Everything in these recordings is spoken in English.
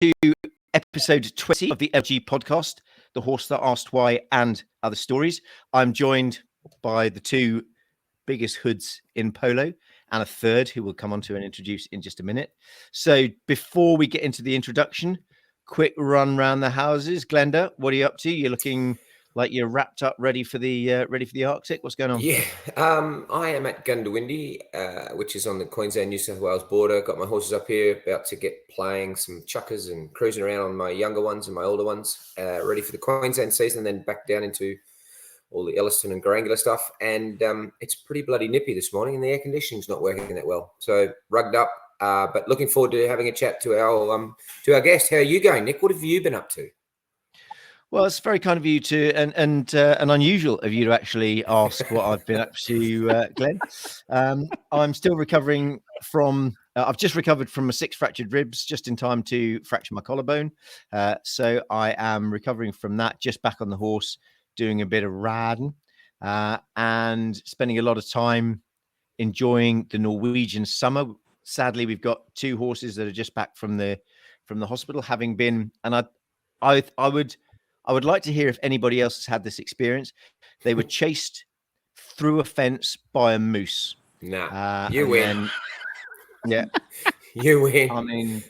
to episode 20 of the FG podcast, The Horse That Asked Why and Other Stories. I'm joined by the two biggest hoods in polo and a third who we'll come on to and introduce in just a minute. So before we get into the introduction, quick run round the houses. Glenda, what are you up to? You're looking like you're wrapped up, ready for the Arctic. What's going on? Yeah, I am at Gundawindi, which is on the Queensland-New South Wales border. Got my horses up here, about to get playing some chukkers and cruising around on my younger ones and my older ones, ready for the Queensland season, and then back down into all the Elliston and Garangula stuff. And it's pretty bloody nippy this morning, and the air conditioning's not working that well. So rugged up, but looking forward to having a chat to our guest. How are you going, Nick? What have you been up to? Well, it's very kind of you to and unusual of you to actually ask what I've been up to, Glenn. I'm still recovering from. I've just recovered from my 6 fractured ribs, just in time to fracture my collarbone. So I am recovering from that. Just back on the horse, doing a bit of riding, and spending a lot of time enjoying the Norwegian summer. Sadly, we've got 2 horses that are just back from the hospital, having been, and I would like to hear if anybody else has had this experience. They were chased through a fence by a moose. Nah, you win. Yeah, you win. I mean,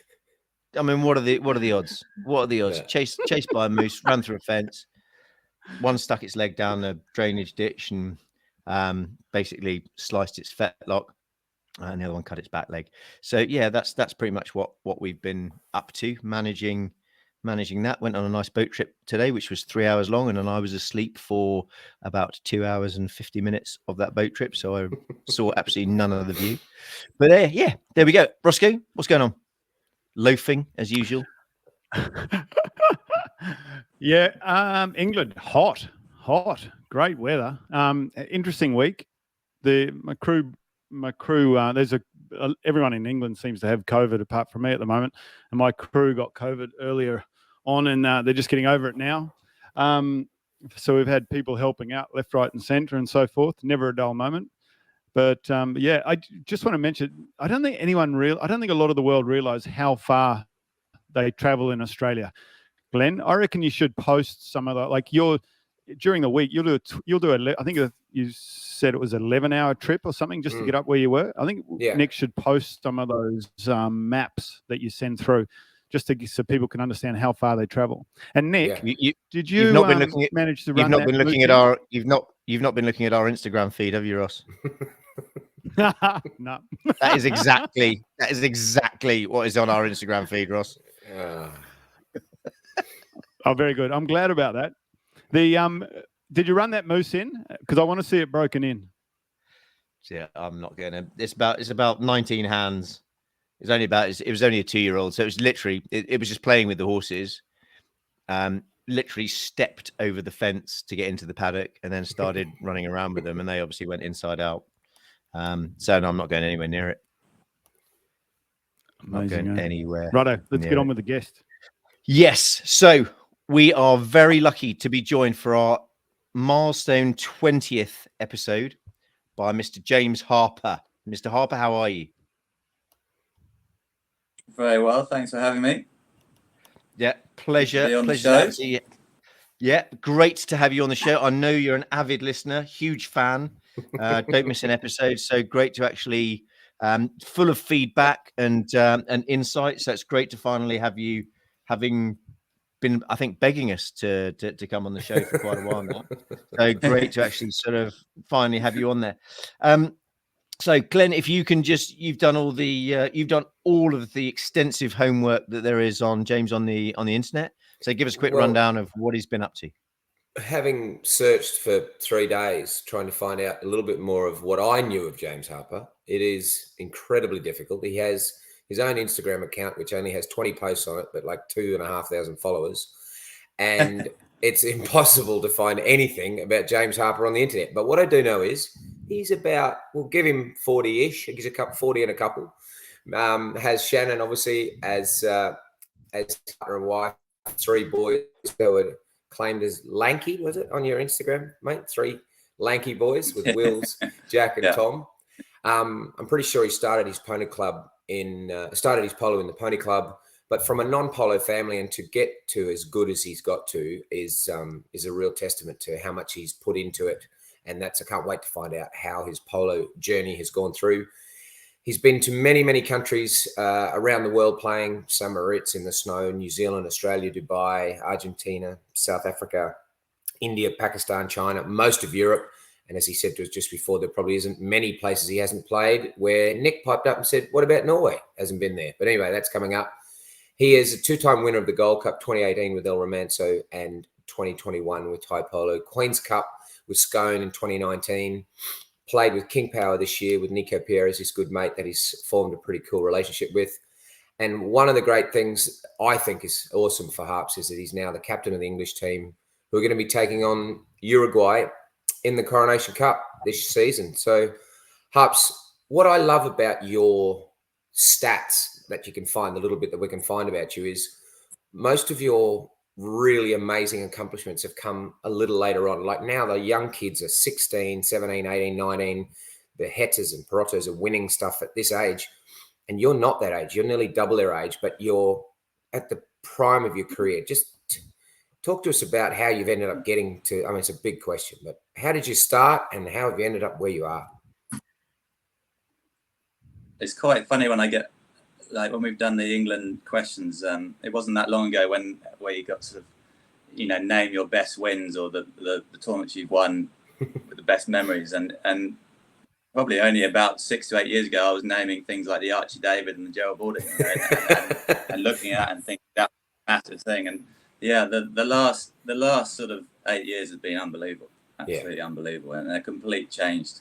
what are the odds? What are the odds? Yeah. Chased by a moose, ran through a fence. One stuck its leg down a drainage ditch and basically sliced its fetlock, and the other one cut its back leg. So yeah, that's pretty much what we've been up to, managing that. Went on a nice boat trip today, which was 3 hours long, and then I was asleep for about 2 hours and 50 minutes of that boat trip, so I saw absolutely none of the view. But there we go. Roscoe, what's going on? Loafing as usual. England, hot, great weather. Interesting week. My crew. There's everyone in England seems to have COVID apart from me at the moment, and my crew got COVID earlier on, and they're just getting over it now. So we've had people helping out left, right, and centre, and so forth. Never a dull moment. But I just want to mention, I don't think a lot of the world realise how far they travel in Australia. Glenn, I reckon you should post some of the during the week. You'll do I think you said it was an 11-hour trip or something just to get up where you were. I think Nick should post some of those maps that you send through, just so people can understand how far they travel. And Nick, did you manage to run? You've not been looking at our Instagram feed, have you, Ross? No. That is exactly what is on our Instagram feed, Ross. Oh, very good. I'm glad about that. Did you run that moose in? Because I want to see it broken in. Yeah, I'm not going to. It's about 19 hands. It was only a 2-year-old, so it was literally it was just playing with the horses. Literally stepped over the fence to get into the paddock and then started running around with them, and they obviously went inside out. So no, I'm not going anywhere near it. Amazing, not going anywhere. Righto, let's get on with the guest. Yes, so we are very lucky to be joined for our milestone 20th episode by Mr. James Harper. Mr. Harper, how are you? Very well, thanks for having me. Yeah, pleasure to see you. Yeah, great to have you on the show. I know you're an avid listener, huge fan. Don't miss an episode. So great to actually full of feedback and insight. So it's great to finally have you, having been, I think, begging us to come on the show for quite a while now. So great to actually sort of finally have you on there. So Glenn, if you can you've done all of the extensive homework that there is on James on the internet. So give us a quick rundown of what he's been up to. Having searched for 3 days, trying to find out a little bit more of what I knew of James Harper, it is incredibly difficult. He has his own Instagram account, which only has 20 posts on it, but like 2,500 followers. And it's impossible to find anything about James Harper on the internet. But what I do know is he's about, we'll give him 40-ish. He's 40 and a couple. Has Shannon, obviously, as partner and wife, 3 boys who were claimed as lanky, was it, on your Instagram, mate? 3 lanky boys with Wills, Jack and Tom. I'm pretty sure he started his pony club started his polo in the pony club, But from a non-polo family, and to get to as good as he's got to is a real testament to how much he's put into it. And I can't wait to find out how his polo journey has gone through. He's been to many, many countries around the world playing. Some are in the snow: New Zealand, Australia, Dubai, Argentina, South Africa, India, Pakistan, China, most of Europe. And as he said to us just before, there probably isn't many places he hasn't played, where Nick piped up and said, what about Norway? Hasn't been there. But anyway, that's coming up. He is a 2-time winner of the Gold Cup, 2018 with El Romanzo and 2021 with Thai Polo. Queen's Cup with Scone in 2019. Played with King Power this year with Nico Pierres, his good mate that he's formed a pretty cool relationship with. And one of the great things I think is awesome for Harps is that he's now the captain of the English team, who are going to be taking on Uruguay in the Coronation Cup this season. So, Harps, what I love about your stats that you can find, the little bit that we can find about you, is most of your really amazing accomplishments have come a little later on. Like now, the young kids are 16, 17, 18, 19. The Hetters and Perottos are winning stuff at this age. And you're not that age. You're nearly double their age, but you're at the prime of your career. Just talk to us about how you've ended up getting to, I mean, it's a big question, but how did you start and how have you ended up where you are? It's quite funny when I get, like when we've done the England questions, it wasn't that long ago where you got sort of, name your best wins or the tournaments you've won with the best memories. And probably only about 6 to 8 years ago, I was naming things like the Archie David and the Gerald Borden and looking at it and thinking that's a massive thing. And yeah, the last sort of 8 years has been unbelievable, absolutely unbelievable, and a complete change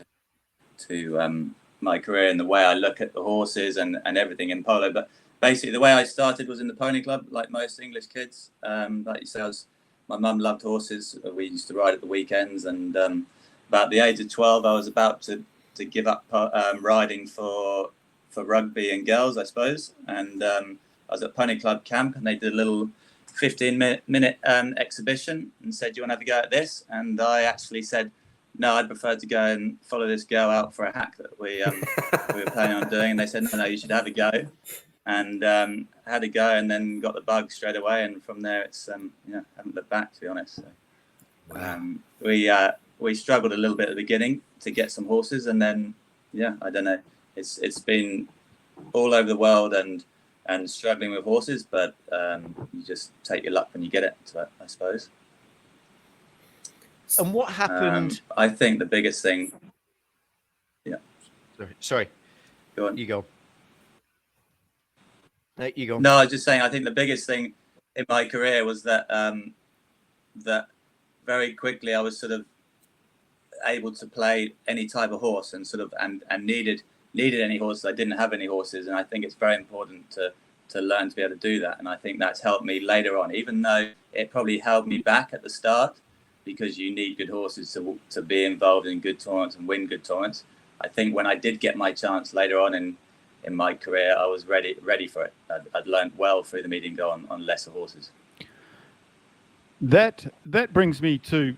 to my career and the way I look at the horses and everything in polo. But basically, the way I started was in the pony club, like most English kids. Like you said, my mum loved horses. We used to ride at the weekends, and about the age of 12, I was about to give up riding for rugby and girls, I suppose. And I was at pony club camp, and they did a little 15-minute exhibition and said, "Do you want to have a go at this?" And I actually said, "No, I'd prefer to go and follow this girl out for a hack that we were planning on doing." And they said, "No, you should have a go." And had a go, and then got the bug straight away. And from there, it's haven't looked back, to be honest. So, we struggled a little bit at the beginning to get some horses, and then I don't know. It's been all over the world and struggling with horses, but you just take your luck when you get it, I suppose. And what happened? I think the biggest thing. Yeah. Sorry. Go on. You go. No, you go. No, I was just saying. I think the biggest thing in my career was that that very quickly I was sort of able to play any type of horse and sort of and needed any horses. I didn't have any horses, and I think it's very important to learn to be able to do that. And I think that's helped me later on, even though it probably held me back at the start, because you need good horses to be involved in good tournaments and win good tournaments. I think when I did get my chance later on in my career, I was ready for it. I'd learned well through the medium go on lesser horses. That brings me to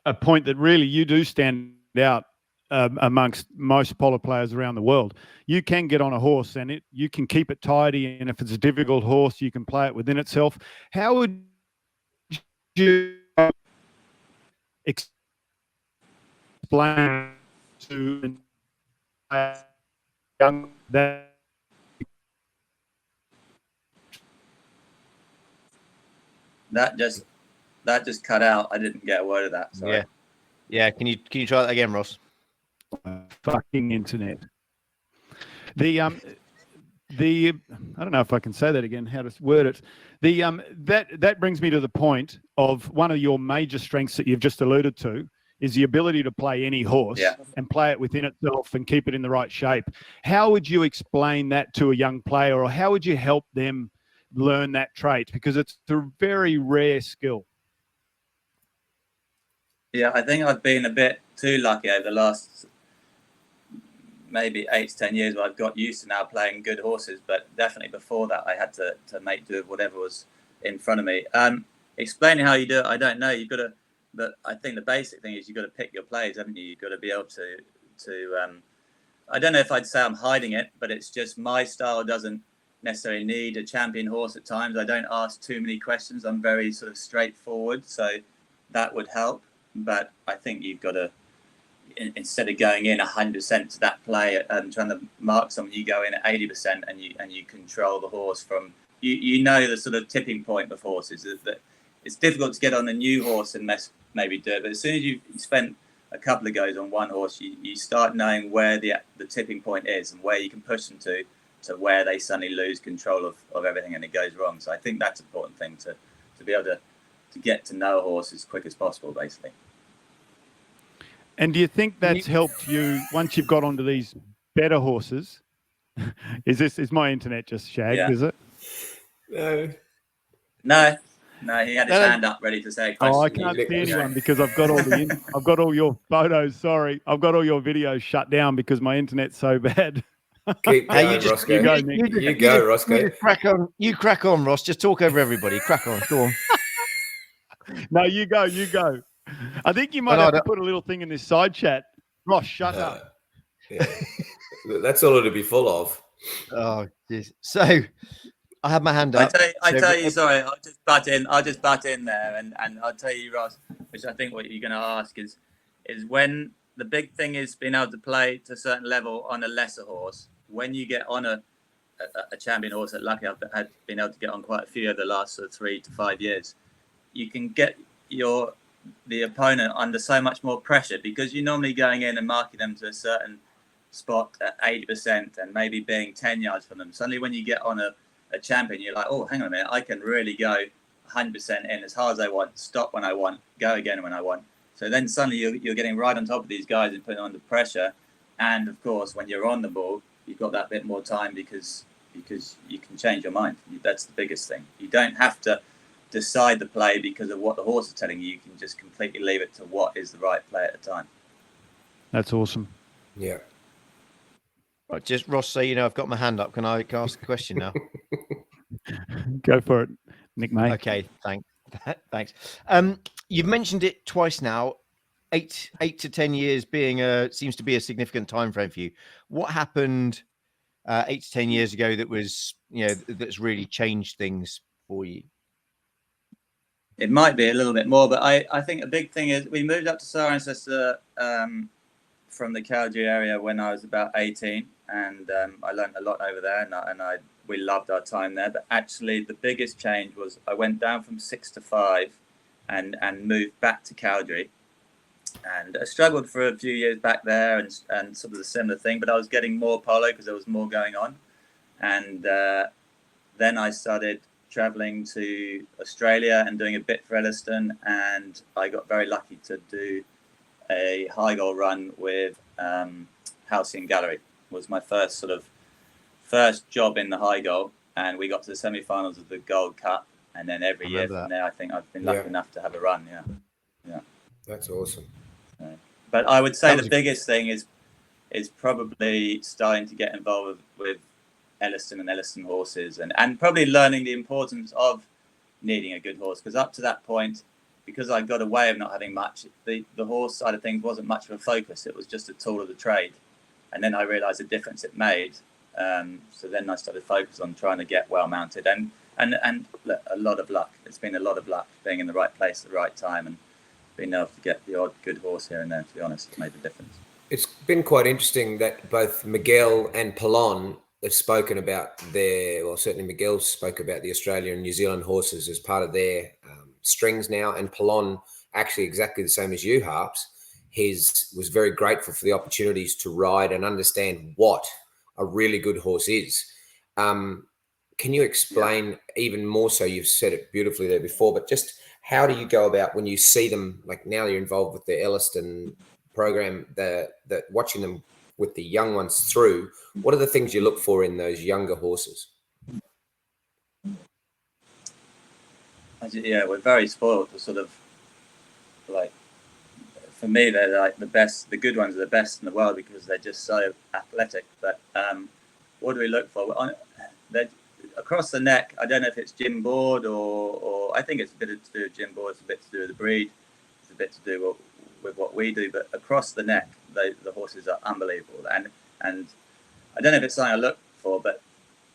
a point that really you do stand out amongst most polo players around the world. You can get on a horse and you can keep it tidy, and if it's a difficult horse, you can play it within itself. How would you explain to a young that just cut out? I didn't get a word of that. Sorry. Yeah. Can you try that again, Ross? Fucking internet. The I don't know if I can say that again, how to word it. That brings me to the point of one of your major strengths that you've just alluded to is the ability to play any horse and play it within itself and keep it in the right shape. How would you explain that to a young player, or how would you help them learn that trait? Because it's a very rare skill. Yeah, I think I've been a bit too lucky over the last maybe 8 to 10 years where I've got used to now playing good horses, but definitely before that I had to make do with whatever was in front of me. Explaining how you do it, I don't know. You've got to, but I think the basic thing is you've got to pick your plays, haven't you? You've got to be able to I don't know if I'd say I'm hiding it, but it's just my style doesn't necessarily need a champion horse at times. I don't ask too many questions. I'm very sort of straightforward, so that would help. But I think you've got to, instead of going in 100% to that play and trying to mark someone, you go in at 80% and you control the horse from you know the sort of tipping point of horses. That it's difficult to get on a new horse and maybe do it, but as soon as you spent a couple of goes on one horse, you start knowing where the tipping point is and where you can push them to where they suddenly lose control of everything and it goes wrong. So I think that's an important thing to be able to get to know a horse as quick as possible, basically. And do you think that's helped you once you've got onto these better horses? Is my internet just shagged? Is it? No. No, he had his hand up ready to say a question. Oh, I can't see anyone because I've got I've got all your photos. Sorry, I've got all your videos shut down because my internet's so bad. Keep going, Roscoe. You go, Roscoe. Crack on. You crack on, Ross. Just talk over everybody. Crack on. Go on. No, you go. You go. I think you might have to put a little thing in this side chat. Ross, shut up. Yeah. That's all it'll be full of. Oh, geez. So I have my hand up. I tell you, sorry, I'll just butt in there and I'll tell you, Ross, which I think what you're going to ask is when the big thing is being able to play to a certain level on a lesser horse. When you get on a champion horse, that lucky I've been able to get on quite a few over the last sort of 3 to 5 years, you can get the opponent under so much more pressure because you're normally going in and marking them to a certain spot at 80% and maybe being 10 yards from them. Suddenly when you get on a champion, you're like, oh, hang on a minute, I can really go 100% in as hard as I want, stop when I want, go again when I want. So then suddenly you're getting right on top of these guys and putting them under pressure. And of course, when you're on the ball, you've got that bit more time because you can change your mind. That's the biggest thing. You don't have to decide the play because of what the horse is telling you. You can just completely leave it to what is the right play at the time. That's awesome. Yeah. Right, just Ross, so you know, I've got my hand up. Can I ask a question now? Go for it, Nick May. Okay, thanks. You've mentioned it twice now. 8 to 10 years seems to be a significant time frame for you. What happened 8 to 10 years ago that was, that's really changed things for you? It might be a little bit more, but I think a big thing is we moved up to Cirencester from the Calgary area when I was about 18, and I learned a lot over there, and we loved our time there. But actually, the biggest change was I went down from 6 to 5 and moved back to Calgary. And I struggled for a few years back there and sort of a similar thing, but I was getting more polo because there was more going on. And then I started traveling to Australia and doing a bit for Elliston, and I got very lucky to do a high goal run with Halcyon Gallery. It was my first job in the high goal, and we got to the semi-finals of the Gold Cup, and then every year from there I think I've been lucky enough to have a run. Yeah. That's awesome. But I would say the biggest thing is probably starting to get involved with Elliston and Elliston horses, and probably learning the importance of needing a good horse, because up to that point, because I got away of not having much, the horse side of things wasn't much of a focus. It was just a tool of the trade. And then I realised the difference it made. So then I started focusing on trying to get well mounted and look, a lot of luck. It's been a lot of luck being in the right place at the right time and being able to get the odd good horse here and there, to be honest. It's made a difference. It's been quite interesting that both Miguel and Pelon have spoken about certainly Miguel spoke about the Australia and New Zealand horses as part of their strings now, and Pelon, actually exactly the same as you, Harps, was very grateful for the opportunities to ride and understand what a really good horse is. Can you explain even more so? You've said it beautifully there before, but just how do you go about when you see them, like now you're involved with the Elliston program, that watching them with the young ones through, what are the things you look for in those younger horses? Yeah, we're very spoiled to sort of, like, for me, they're like the best, the good ones are the best in the world because they're just so athletic. But what do we look for? Across the neck, I don't know if it's gym board or I think it's a bit to do with gym board, it's a bit to do with the breed, it's a bit to do with what we do. But across the neck, the horses are unbelievable. And I don't know if it's something I look for, but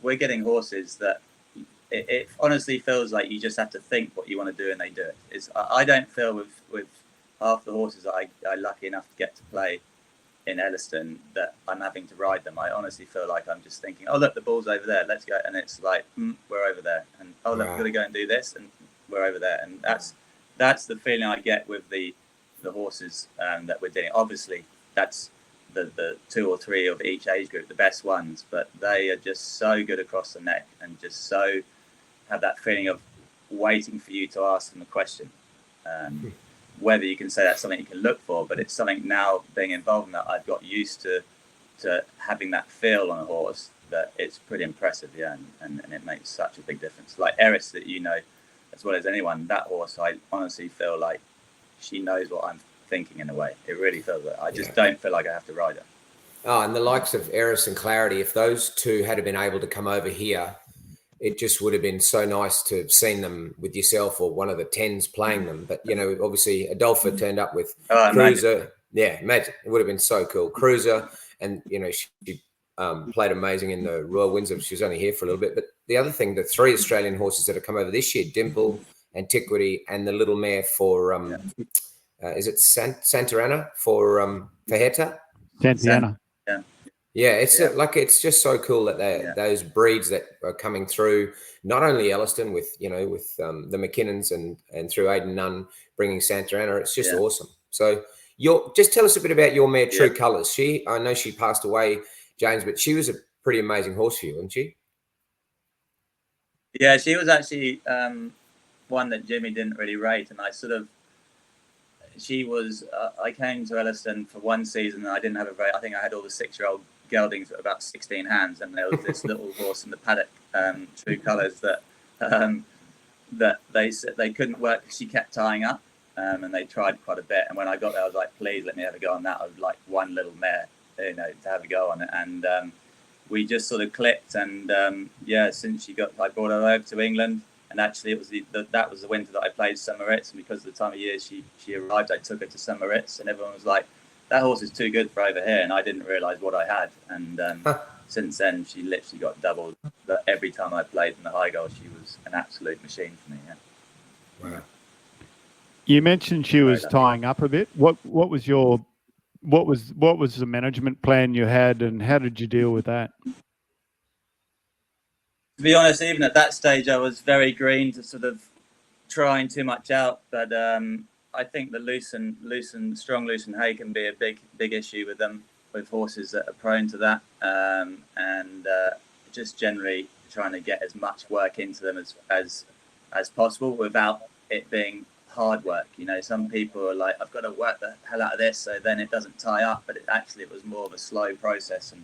we're getting horses that it honestly feels like you just have to think what you want to do and they do it. I don't feel with half the horses that I'm lucky enough to get to play in Elliston that I'm having to ride them. I honestly feel like I'm just thinking, oh look, the ball's over there, let's go, and it's like we're over there, and oh look, we're gonna go and do this, and we're over there, and that's the feeling I get with the horses that we're doing. Obviously, that's the 2 or 3 of each age group, the best ones, but they are just so good across the neck and just so have that feeling of waiting for you to ask them a question. Whether you can say that's something you can look for, but it's something now being involved in that I've got used to having that feel on a horse that it's pretty impressive, yeah, and it makes such a big difference. Like Eris, that you know as well as anyone, that horse, I honestly feel like she knows what I'm thinking in a way. It really feels like I just don't feel like I have to ride her. Oh, and the likes of Eris and Clarity, if those two had been able to come over here, it just would have been so nice to have seen them with yourself or one of the 10s playing them. But, you know, obviously Adolpha turned up with Cruiser. Imagine. Yeah, imagine. It would have been so cool. Cruiser, and, you know, she played amazing in the Royal Windsor. She was only here for a little bit. But the other thing, the 3 Australian horses that have come over this year, Dimple, Antiquity, and the little mare for, is it Santa Ana for Heta? Santana. Yeah, it's it's just so cool that those breeds that are coming through, not only Elliston with the McKinnons and through Aidan Nunn bringing Santa Ana, it's just awesome. So just tell us a bit about your mare, True Colours. I know she passed away, James, but she was a pretty amazing horse for you, wasn't she? Yeah, she was actually one that Jimmy didn't really rate, and she was. I came to Elliston for one season, and I didn't have I think I had all the 6-year-old geldings at about 16 hands, and there was this little horse in the paddock, True Colours, that they said they couldn't work because she kept tying up, and they tried quite a bit. And when I got there, I was like, please let me have a go on that. I would like one little mare, to have a go on it, and we just sort of clicked. And since I brought her over to England. And actually, it was that was the winter that I played St. Moritz, and because of the time of year she arrived, I took her to St. Moritz, and everyone was like, "That horse is too good for over here," and I didn't realise what I had. And since then, she literally got doubled. But every time I played in the high goal, she was an absolute machine for me. Yeah. Wow. You mentioned she was tying up a bit. What was the management plan you had, and how did you deal with that? To be honest, even at that stage, I was very green to sort of trying too much out. But I think the strong loosen hay can be a big issue with them, with horses that are prone to that. And just generally trying to get as much work into them as possible without it being hard work. You know, some people are like, I've got to work the hell out of this so then it doesn't tie up. But it was more of a slow process, and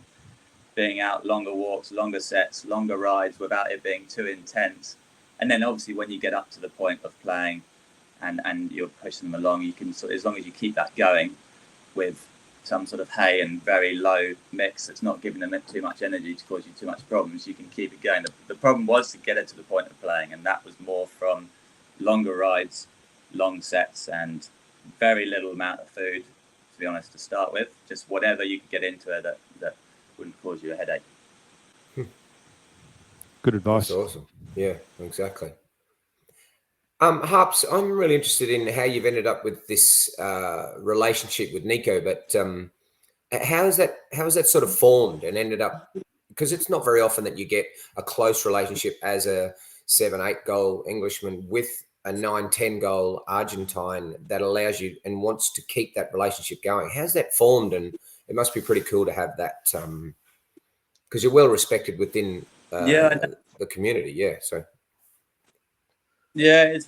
being out longer walks, longer sets, longer rides without it being too intense. And then obviously when you get up to the point of playing and you're pushing them along, you can as long as you keep that going with some sort of hay and very low mix that's not giving them too much energy to cause you too much problems, you can keep it going. The problem was to get it to the point of playing, and that was more from longer rides, long sets, and very little amount of food, to be honest, to start with. Just whatever you could get into it that wouldn't cause you a headache. Good advice. That's awesome. Yeah, exactly. Harps, I'm really interested in how you've ended up with this relationship with Nico, but how is that sort of formed and ended up? Because it's not very often that you get a close relationship as a 7-8 goal Englishman with a 9-10 goal Argentine that allows you and wants to keep that relationship going. How's that formed? And it must be pretty cool to have that because you're well respected within the community. Yeah. So. Yeah, it's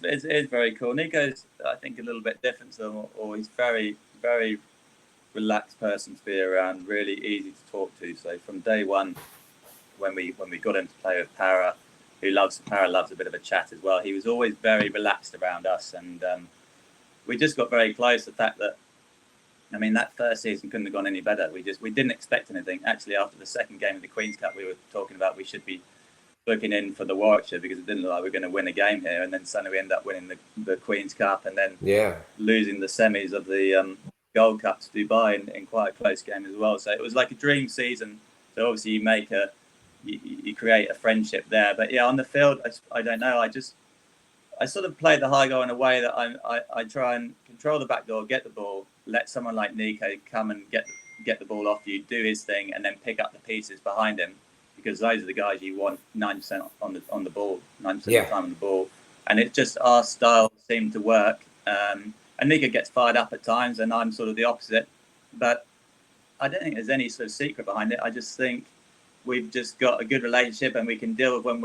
very cool. Nico's, I think, a little bit different to them, or he's very, very relaxed person to be around, really easy to talk to. So from day one, when we got him to play with Para, Para loves a bit of a chat as well. He was always very relaxed around us, and we just got very close. The fact that, I mean, that first season couldn't have gone any better. We didn't expect anything. Actually, after the second game of the Queen's Cup, we were talking about we should be booking in for the Warwickshire because it didn't look like we were going to win a game here, and then suddenly we end up winning the Queen's Cup and then losing the semis of the Gold Cup to Dubai in quite a close game as well. So it was like a dream season. So obviously you make a you create a friendship there. But yeah, on the field, I don't know. I sort of play the high goal in a way that I try and control the back door, get the ball, let someone like Nico come and get the ball off you, do his thing, and then pick up the pieces behind him, because those are the guys you want 90% on the ball, 90% of the time on the ball. And it's just our style seemed to work. And Nico gets fired up at times, and I'm sort of the opposite. But I don't think there's any sort of secret behind it. I just think we've just got a good relationship, and we can deal with when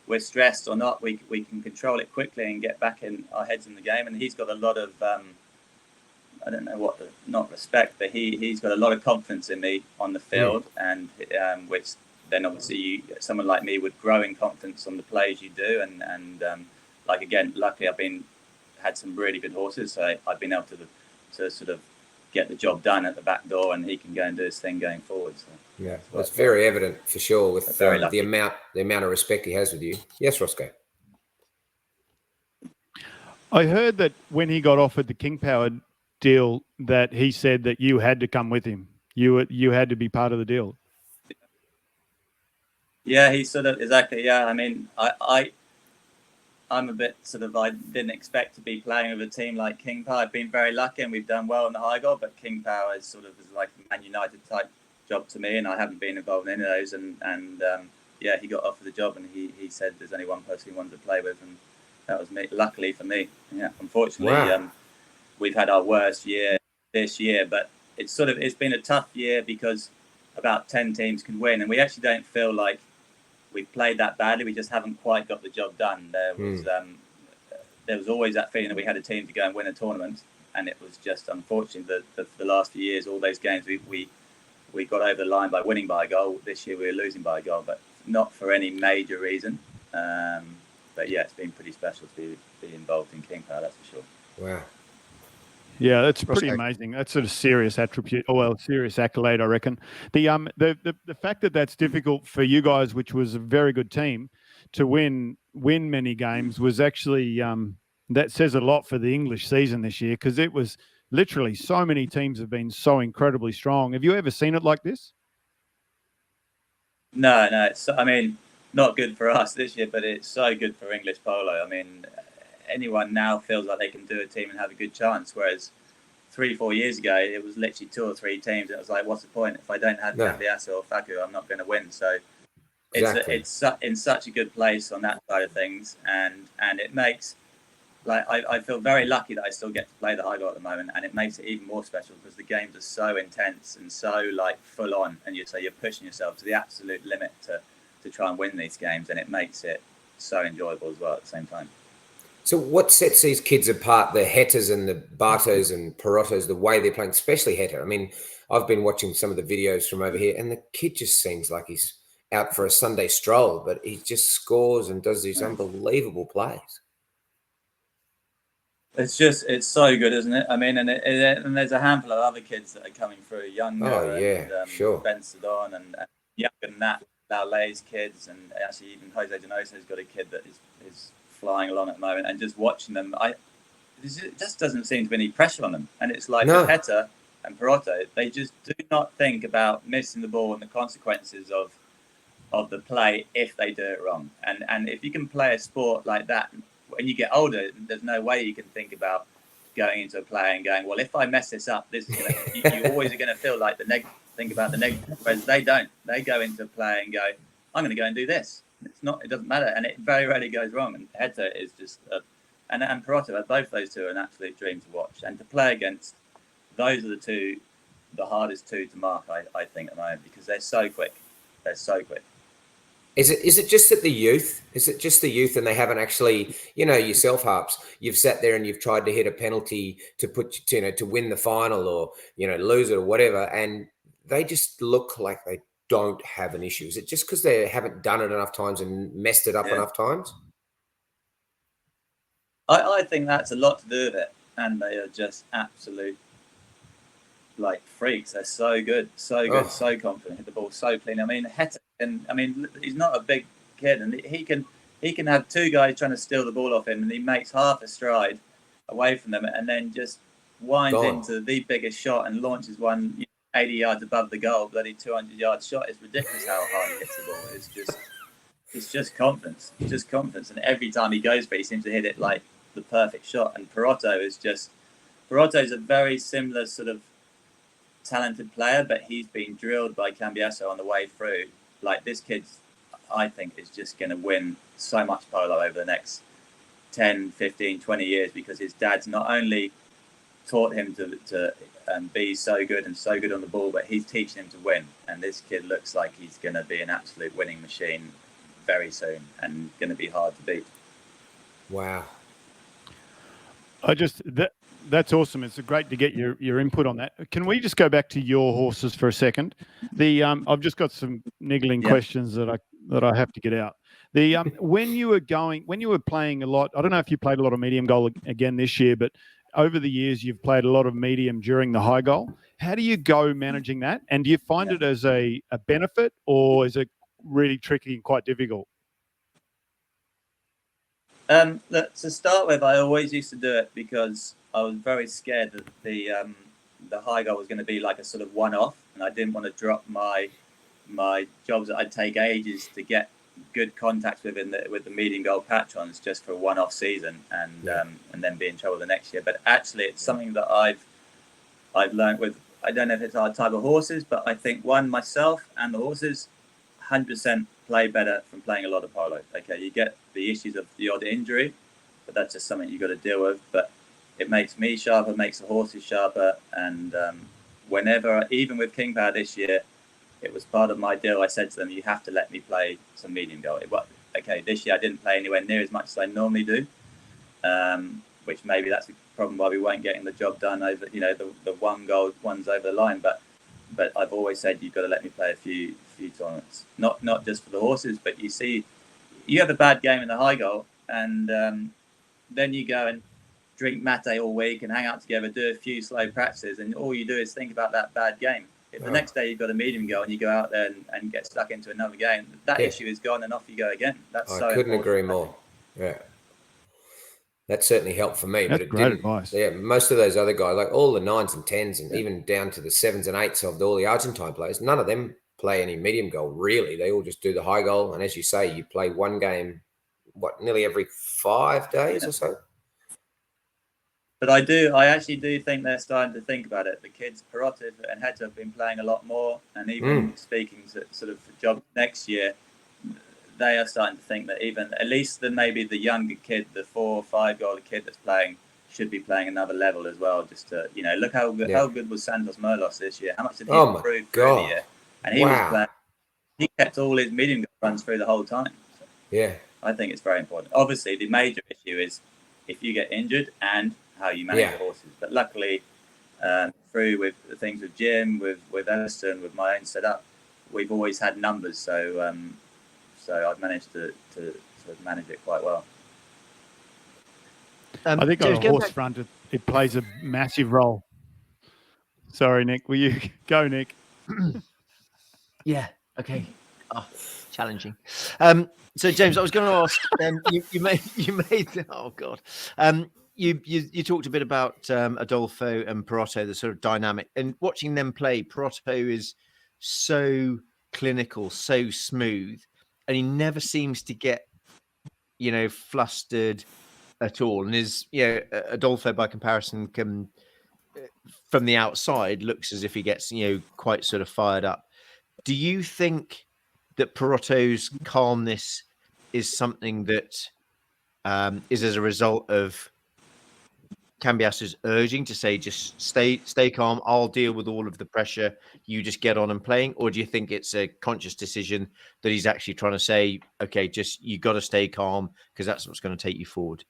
we're stressed or not. We can control it quickly and get back in our heads in the game. And he's got a lot of I don't know what, not respect, but he's got a lot of confidence in me on the field, and which then obviously someone like me would grow in confidence on the plays you do. And like, again, luckily I've had some really good horses, so I've been able to sort of get the job done at the back door, and he can go and do his thing going forward. So yeah, that's very evident for sure with the amount of respect he has with you. Yes, Roscoe. I heard that when he got offered the King Power deal, that he said that you had to come with him. You had to be part of the deal. Yeah, he sort of, exactly. Yeah, I mean, I'm a bit sort of, I didn't expect to be playing with a team like King Power. I've been very lucky, and we've done well in the high goal, but King Power is sort of like a Man United type job to me, and I haven't been involved in any of those. And yeah, he got offered the job, and he said there's only one person he wanted to play with, and that was me. Luckily for me, yeah. Unfortunately, we've had our worst year this year, but it's been a tough year because about 10 teams can win, and we actually don't feel like we've played that badly. We just haven't quite got the job done. There was always that feeling that we had a team to go and win a tournament, and it was just unfortunate that for the last few years, all those games we got over the line by winning by a goal. This year we were losing by a goal, but not for any major reason. But yeah, it's been pretty special to be involved in King Power, that's for sure. Wow. Yeah, that's pretty amazing. That's sort of serious attribute, serious accolade, I reckon. The fact that that's difficult for you guys, which was a very good team, to win many games was actually that says a lot for the English season this year, because it was literally so many teams have been so incredibly strong. Have you ever seen it like this? No, it's, I mean, not good for us this year, but it's so good for English polo. I mean, anyone now feels like they can do a team and have a good chance, whereas 3-4 years ago it was literally 2 or 3 teams, and it was like, what's the point if I don't have Cambiasso or Faku? I'm not going to win. So it's in such a good place on that side of things, and it makes, like, I feel very lucky that I still get to play the high goal at the moment, and it makes it even more special because the games are so intense and so like full on, and you're pushing yourself to the absolute limit to try and win these games, and it makes it so enjoyable as well at the same time. So what sets these kids apart, the Hettas and the Bartos and Perottos, the way they're playing, especially Hetta? I mean, I've been watching some of the videos from over here, and the kid just seems like he's out for a Sunday stroll, but he just scores and does these unbelievable plays. It's so good, isn't it? I mean, and there's a handful of other kids that are coming through, younger. Oh, yeah, sure. Ben Sedon and younger than that, Laulay's kids, and actually even Jose Donoso's got a kid that is flying along at the moment, and just watching them, it just doesn't seem to be any pressure on them. And it's like Hetta and Perotto, they just do not think about missing the ball and the consequences of the play if they do it wrong. And if you can play a sport like that, when you get older, there's no way you can think about going into a play and going, well, if I mess this up, this is you always are going to feel like think about the negative. Whereas they don't. They go into a play and go, I'm going to go and do this. It doesn't matter, and it very rarely goes wrong. And Hetta is just and Perotto, both those two are an absolute dream to watch, and to play against. Those are the hardest two to mark, I think, at the moment, because they're so quick. Is it just that the youth? Is it just the youth, and they haven't actually, yourself, Harps, you've sat there and you've tried to hit a penalty to to win the final, or lose it or whatever, and they just look like they don't have an issue? Is it just because they haven't done it enough times and messed it up enough times? I think that's a lot to do with it, and they are just absolute freaks. They're so good, so confident, hit the ball so clean. I mean, Hetta, he's not a big kid, and he can have 2 guys trying to steal the ball off him, and he makes half a stride away from them, and then just winds into the biggest shot and launches one 80 yards above the goal, bloody 200-yard shot. It's ridiculous how hard he hits the ball. It's just confidence. It's just confidence. And every time he goes for it, he seems to hit it like the perfect shot. And Perotto's a very similar sort of talented player, but he's been drilled by Cambiasso on the way through. Like, this kid's, I think, is just going to win so much polo over the next 10, 15, 20 years, because his dad's not only taught him to be so good and so good on the ball, but he's teaching him to win. And this kid looks like he's going to be an absolute winning machine very soon, and going to be hard to beat. Wow. That's awesome. It's great to get your input on that. Can we just go back to your horses for a second? I've just got some niggling questions that I have to get out. When you were playing a lot, I don't know if you played a lot of medium goal again this year, but over the years you've played a lot of medium during the high goal. How do you go managing that? And do you find it as a benefit, or is it really tricky and quite difficult? Look, to start with, I always used to do it because I was very scared that the high goal was going to be like a sort of one-off, and I didn't want to drop my jobs that I'd take ages to get good contacts with the medium goal patrons just for a one-off season, and then be in trouble the next year. But actually, it's something that I've learned with. I don't know if it's our type of horses, but I think myself and the horses 100% play better from playing a lot of polo. Okay, you get the issues of the odd injury, but that's just something you've got to deal with. But it makes me sharper, makes the horses sharper. And even with King Power this year, it was part of my deal. I said to them, you have to let me play some medium goal. Okay, this year I didn't play anywhere near as much as I normally do, which maybe that's the problem why we weren't getting the job done over, the one goal ones over the line. But I've always said you've got to let me play a few tournaments, not just for the horses, but you have a bad game in the high goal, and then you go and drink mate all week and hang out together, do a few slow practices, and all you do is think about that bad game. If the next day you've got a medium goal and you go out there and get stuck into another game, that issue is gone and off you go again. I couldn't agree more. Yeah. That certainly helped for me. That's but it great didn't. Advice. Yeah, most of those other guys, like all the 9s and 10s and even down to the 7s and 8s of all the Argentine players, none of them play any medium goal, really. They all just do the high goal. And as you say, you play one game, nearly every 5 days or so? But I actually do think they're starting to think about it. The kids, Perotto and Heta, have been playing a lot more, and even speaking to sort of job next year, they are starting to think that even at least maybe the younger kid, the 4 or 5 goal kid that's playing, should be playing another level as well. Just to look how good was Santos Merlos this year. How much did he improve through the year? And he was playing. He kept all his medium runs through the whole time. So I think it's very important. Obviously, the major issue is if you get injured and how you manage the horses. But luckily, through with the things with Jim, with Elliston, with my own setup, we've always had numbers. So I've managed to sort of manage it quite well. I think on a horse front, it plays a massive role. Sorry, Nick. Will you go, Nick? Yeah. Okay. Oh, challenging. So, James, I was going to ask. You made. Oh God. You talked a bit about Adolfo and Perotto, the sort of dynamic, and watching them play. Perotto is so clinical, so smooth, and he never seems to get, flustered at all. And Adolfo, by comparison, can from the outside looks as if he gets, quite sort of fired up. Do you think that Perotto's calmness is something that is as a result of Cambiasso's urging to say, just stay calm, I'll deal with all of the pressure, you just get on and playing? Or do you think it's a conscious decision that he's actually trying to say, okay, just you got to stay calm because that's what's going to take you forward?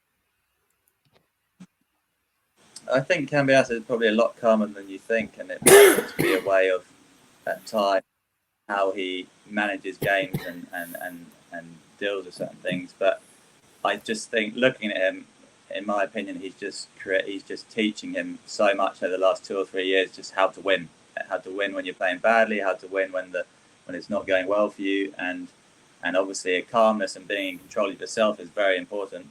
I think Cambiasso is probably a lot calmer than you think, and it might just be a way of, at times, how he manages games and deals with certain things. But I just think, looking at him, in my opinion, he's just teaching him so much over the last 2 or 3 years, just how to win when you're playing badly, how to win when it's not going well for you, and obviously a calmness and being in control of yourself is very important.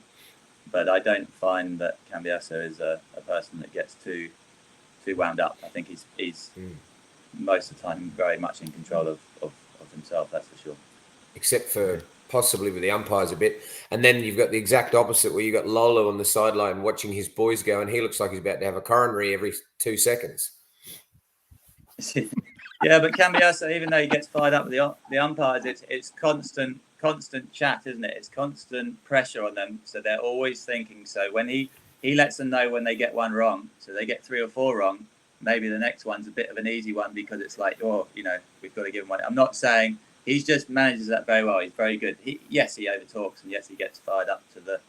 But I don't find that Cambiasso is a person that gets too wound up. I think he's most of the time very much in control of himself, that's for sure. Except for possibly with the umpires a bit. And then you've got the exact opposite where you've got Lolo on the sideline watching his boys go, and he looks like he's about to have a coronary every 2 seconds. Yeah, but Cambiasso, even though he gets fired up with the umpires, it's constant chat, isn't it? It's constant pressure on them, so they're always thinking. So when he lets them know when they get one wrong, so they get 3 or 4 wrong, maybe the next one's a bit of an easy one because it's like, oh, we've got to give him one. I'm not saying he just manages that very well. He's very good. Yes, he overtalks, and yes, he gets fired up to the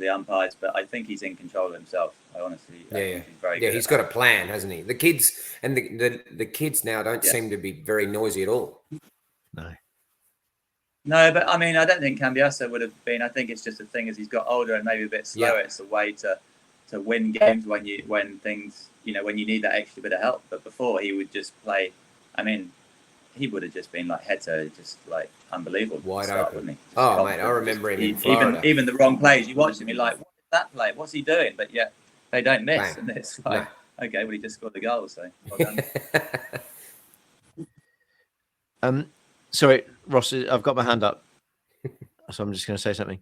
umpires, but I think he's in control of himself. I honestly think he's very good. Yeah, he's got a plan, hasn't he? The kids and the kids now don't seem to be very noisy at all. No, but I mean, I don't think Cambiasso would have been. I think it's just a thing as he's got older and maybe a bit slower. Yeah. It's a way to win games when things, when you need that extra bit of help. But before he would just play. I mean, he would have just been like head-to, just like unbelievable. Wide open. Wouldn't he? Oh, mate, I remember him in Florida. Even the wrong plays, you watch him, you're like, what is that play? What's he doing? But yet they don't miss. Bang. And it's like, okay, well, he just scored the goal, so well done. Sorry, Ross, I've got my hand up, so I'm just going to say something.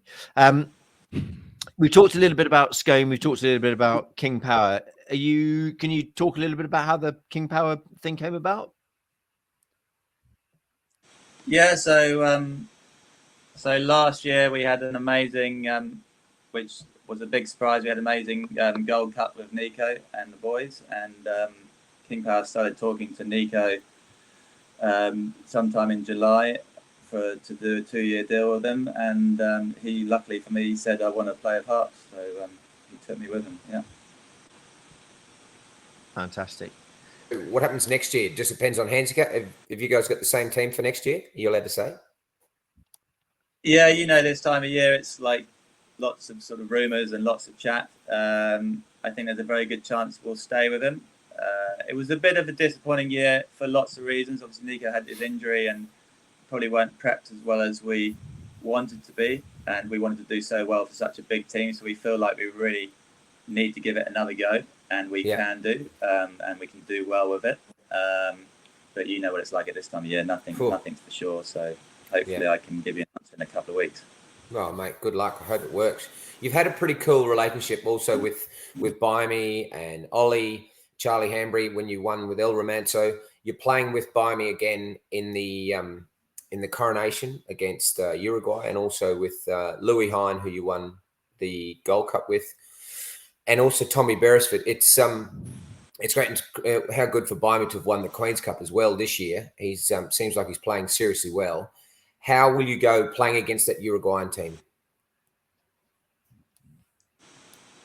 We talked a little bit about Scone. We've talked a little bit about King Power. Can you talk a little bit about how the King Power thing came about? Yeah, so last year we had an amazing, which was a big surprise. We had an amazing Gold Cup with Nico and the boys, and King Power started talking to Nico sometime in July to do a 2-year deal with him, and he, luckily for me, said, I want to play at Hearts, so he took me with him. Yeah. Fantastic. What happens next year? Just depends on Handicap. Have you guys got the same team for next year? Are you allowed to say? Yeah, this time of year, it's like lots of sort of rumours and lots of chat. I think there's a very good chance we'll stay with him. It was a bit of a disappointing year for lots of reasons. Obviously, Nico had his injury and probably weren't prepped as well as we wanted to be. And we wanted to do so well for such a big team. So we feel like we really need to give it another go. And we can do. And we can do well with it. But you know what it's like at this time of year. Nothing's for sure. So hopefully I can give you an answer in a couple of weeks. Oh, mate, good luck. I hope it works. You've had a pretty cool relationship also with Biami and Ollie, Charlie Hambry, when you won with El Romanzo. You're playing with Biami again in the coronation against Uruguay, and also with Louis Hine, who you won the Gold Cup with, and also Tommy Beresford. It's great. How good for Biami to have won the Queen's Cup as well this year. He's seems like he's playing seriously well. How will you go playing against that Uruguayan team?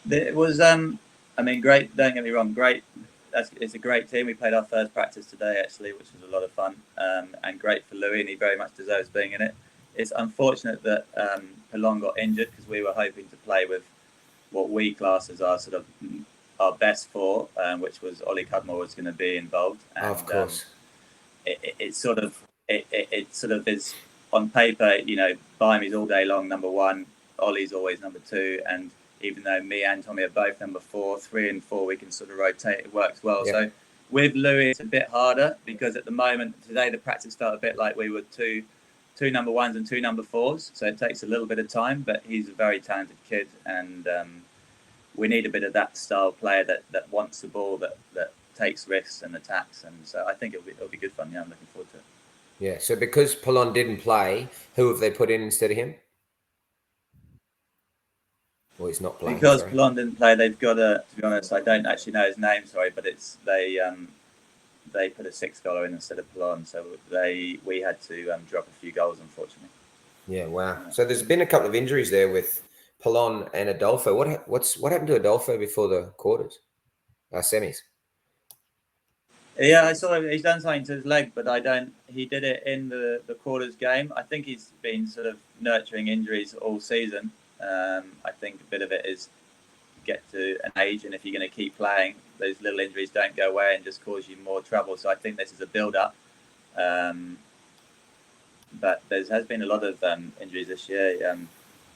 It was, great. Don't get me wrong, great. It's a great team. We played our first practice today, actually, which was a lot of fun, and great for Louis, and he very much deserves being in it. It's unfortunate that Pelon got injured, because we were hoping to play with what we class as our sort of our best four, which was Ollie Cudmore was going to be involved. And, of course. It sort of is on paper, Biami's all day long number one, Ollie's always number two, and even though me and Tommy are both number 4, 3 and 4, we can sort of rotate. It works well. Yeah. So with Louis, it's a bit harder, because at the moment, today, the practice felt a bit like we were two number 1s and 2 number 4s. So it takes a little bit of time, but he's a very talented kid. And we need a bit of that style player that wants the ball, that takes risks and attacks. And so I think it'll be good fun. Yeah, I'm looking forward to it. Yeah. So because Pelon didn't play, who have they put in instead of him? Well, he's not playing. Because Pelon didn't play, they've got to be honest, I don't actually know his name, sorry, but it's they put a 6-goaler in instead of Pelon, so we had to drop a few goals, unfortunately. Yeah, wow. So there's been a couple of injuries there with Pelon and Adolfo. What happened to Adolfo before the quarters, semis? Yeah, I saw he's done something to his leg, but he did it in the quarters game. I think he's been sort of nurturing injuries all season. I think a bit of it is get to an age, and if you're going to keep playing, those little injuries don't go away and just cause you more trouble. So I think this is a build-up. But there has been a lot of injuries this year.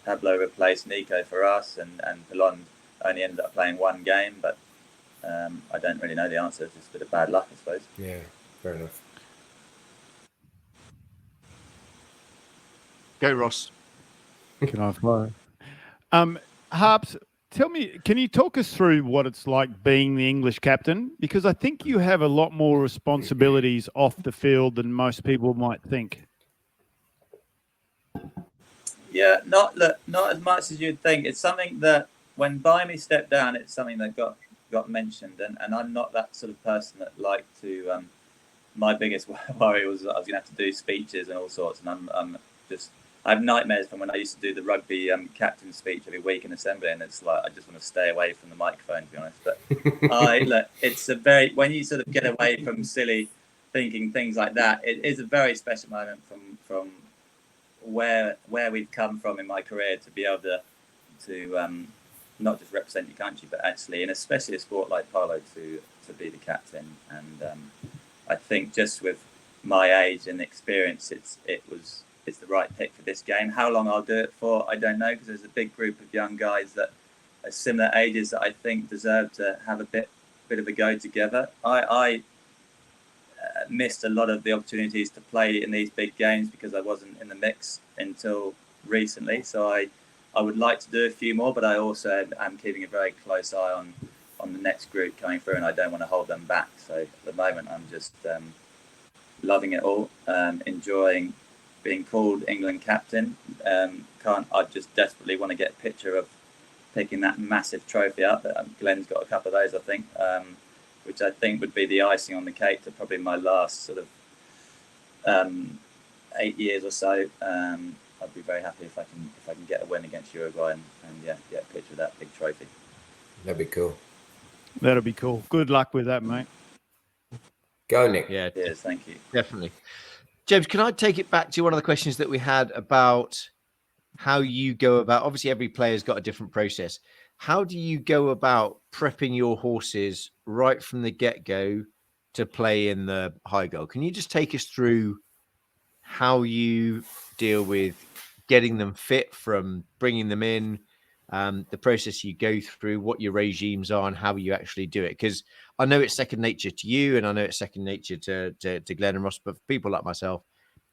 Pablo replaced Nico for us, and Pelon only ended up playing one game. But I don't really know the answer. It's just a bit of bad luck, I suppose. Yeah. Fair enough. Go, Ross. Can I follow? Harps, tell me, can you talk us through what it's like being the English captain? Because I think you have a lot more responsibilities off the field than most people might think. Yeah, not as much as you'd think. It's something that when Bimey stepped down, it's something that got mentioned, and I'm not that sort of person that liked to. My biggest worry was that I was going to have to do speeches and all sorts, and I'm just. I have nightmares from when I used to do the rugby captain speech every week in assembly, and it's like I just want to stay away from the microphone, to be honest. But it's a very when you sort of get away from silly thinking things like that, it is a very special moment from where we've come from in my career to be able to not just represent your country, but actually, and especially a sport like polo, to be the captain. And I think just with my age and experience, it's the right pick for this game. How long I'll do it for, I don't know, because there's a big group of young guys that are similar ages that I think deserve to have a bit of a go together. I missed a lot of the opportunities to play in these big games because I wasn't in the mix until recently. So I would like to do a few more, but I also am keeping a very close eye on the next group coming through, and I don't want to hold them back. So at the moment, I'm just loving it all, enjoying being called England captain. I just desperately want to get a picture of picking that massive trophy up. Glenn's got a couple of those, I think. Which I think would be the icing on the cake to probably my last sort of 8 years or so. I'd be very happy if I can get a win against Uruguay and get a picture of that big trophy. That'd be cool. That'll be cool. Good luck with that, mate. Go, Nick. Yeah, Cheers, thank you. definitely. James, can I take it back to one of the questions that we had about how you go about? Obviously, every player's got a different process. How do you go about prepping your horses right from the get-go to play in the high goal? Can you just take us through how you deal with getting them fit from bringing them in, the process you go through, what your regimes are, and how you actually do it? Because I know it's second nature to you, and I know it's second nature to Glenn and Ross, but for people like myself,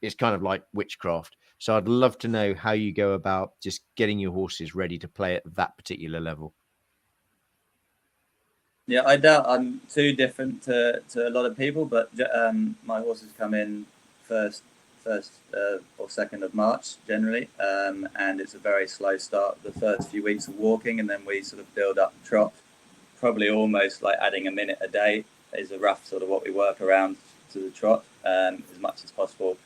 it's kind of like witchcraft. So I'd love to know how you go about just getting your horses ready to play at that particular level. Yeah, I doubt I'm too different to a lot of people, but my horses come in first or 2nd of March generally, and it's a very slow start. The first few weeks of walking, and then we sort of build up trot. Probably almost like adding a minute a day is a rough sort of what we work around to the trot, as much as possible.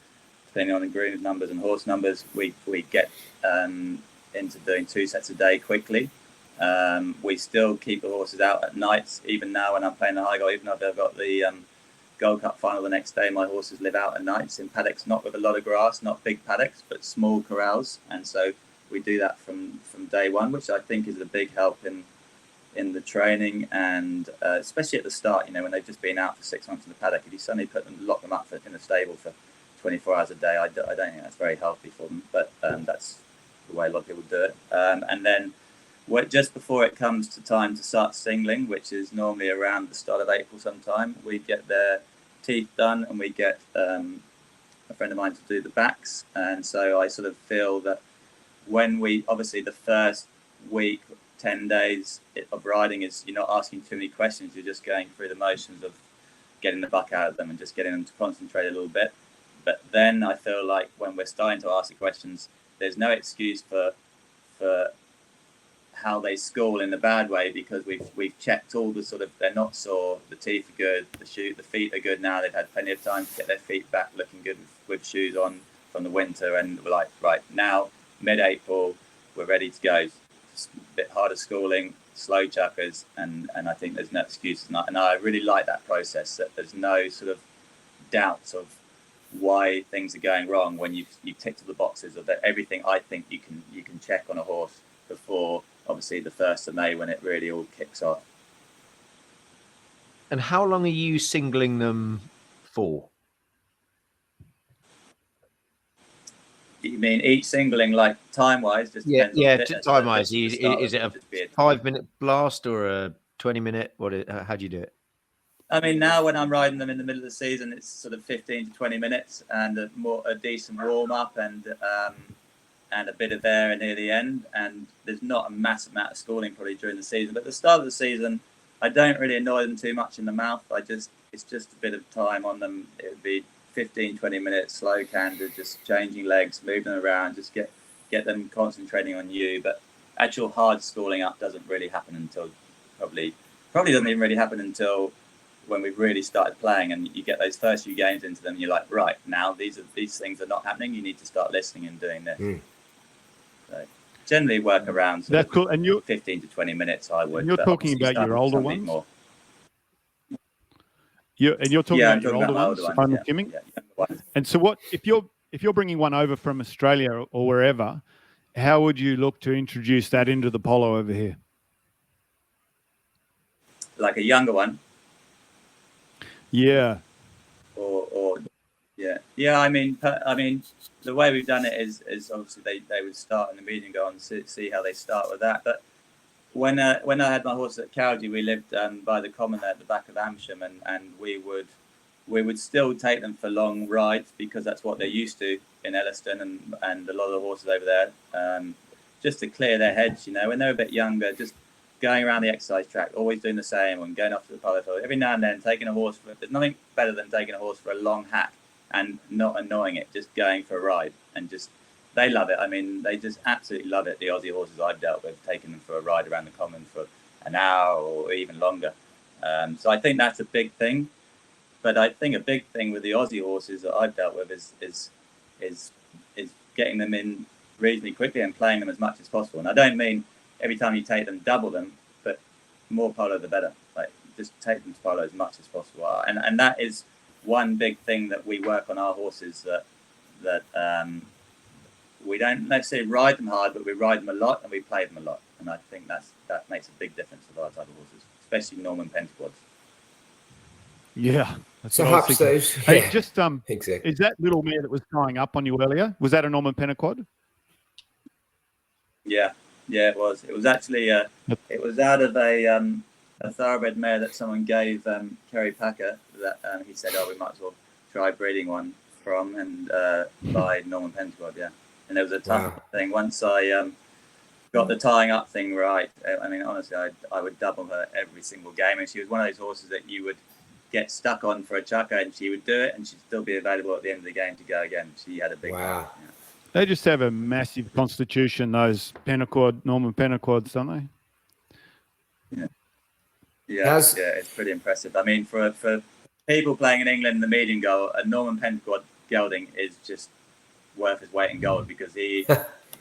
Depending on the groom numbers and horse numbers, we get into doing 2 sets a day quickly. We still keep the horses out at nights, even now when I'm playing the high goal, even though I've got the Gold Cup final the next day, my horses live out at nights in paddocks, not with a lot of grass, not big paddocks, but small corrals. And so we do that from day one, which I think is a big help in the training, and especially at the start, when they've just been out for 6 months in the paddock, if you suddenly lock them up in a stable for 24 hours a day, I don't think that's very healthy for them, but that's the way a lot of people do it. And then just before it comes to time to start singling, which is normally around the start of April sometime, we get their teeth done, and we get a friend of mine to do the backs. And so I sort of feel that when obviously the first week, 10 days of riding is, you're not asking too many questions, you're just going through the motions of getting the buck out of them and just getting them to concentrate a little bit. But then I feel like when we're starting to ask the questions, there's no excuse for how they school in a bad way, because we've checked all the sort of, they're not sore, the teeth are good, the feet are good now, they've had plenty of time to get their feet back looking good with shoes on from the winter, and we're like, right, now mid-April we're ready to go. It's a bit harder schooling, slow chuckers, and I think there's no excuses. And I really like that process, that there's no sort of doubts of why things are going wrong when you've ticked all the boxes of everything I think you can check on a horse before obviously the 1st of May, when it really all kicks off. And how long are you singling them for? You mean each singling, like time-wise? Just depends on fitness, time-wise. Is it a 5-minute blast or a 20-minute? How do you do it? I mean, now when I'm riding them in the middle of the season, it's sort of 15 to 20 minutes and a decent warm up and a bit of air near the end. And there's not a massive amount of schooling probably during the season. But at the start of the season, I don't really annoy them too much in the mouth. It's just a bit of time on them. It would be 15, 20 minutes, slow canter, just changing legs, moving them around, just get them concentrating on you. But actual hard schooling up doesn't really happen until probably doesn't even really happen until when we've really started playing, and you get those first few games into them, you're like, right, now these things are not happening. You need to start listening and doing this. So generally work around That's cool. And you're 15 to 20 minutes. I would. You're talking about your older ones. More. You're talking about your older ones. I'm assuming. And so, what if you're bringing one over from Australia or wherever? How would you look to introduce that into the polo over here? Like a younger one. Yeah. Or yeah. I mean, the way we've done it is obviously they would start in the meeting, go on and see how they start with that. But when I had my horse at Cowgie, we lived by the common there at the back of Amersham, and we would still take them for long rides because that's what they're used to in Elliston and a lot of the horses over there, just to clear their heads. When they're a bit younger, just going around the exercise track, always doing the same, and going off to the polo field. Every now and then, taking a horse there's nothing better than taking a horse for a long hack and not annoying it, just going for a ride, and just they love it. I mean, they just absolutely love it. The Aussie horses I've dealt with, taking them for a ride around the common for an hour or even longer. So I think that's a big thing. But I think a big thing with the Aussie horses that I've dealt with is getting them in reasonably quickly and playing them as much as possible. And I don't mean every time you take them, double them, but more polo the better. Like, just take them to polo as much as possible. And that is one big thing that we work on our horses, that we don't necessarily ride them hard, but we ride them a lot and we play them a lot. And I think that makes a big difference with our type of horses, especially Norman Pentaquads. Yeah. So Harps those. Hey, Yeah, just exactly. Is that little mare that was tying up on you earlier? Was that a Norman Pentaquad? Yeah, it was. It was actually it was out of a thoroughbred mare that someone gave Kerry Packer. That he said, "Oh, we might as well try breeding one from," and by Norman Pentaquad. Yeah, and it was a tough thing. Once I got the tying up thing right, I mean, honestly, I would double her every single game, and she was one of those horses that you would get stuck on for a chucker, and she would do it, and she'd still be available at the end of the game to go again. She had a big wow. Yeah. They just have a massive constitution, those Norman Pentaquads, don't they? Yeah, it's pretty impressive. I mean, for people playing in England in the median goal, a Norman Pentaquad gelding is just worth his weight in gold because he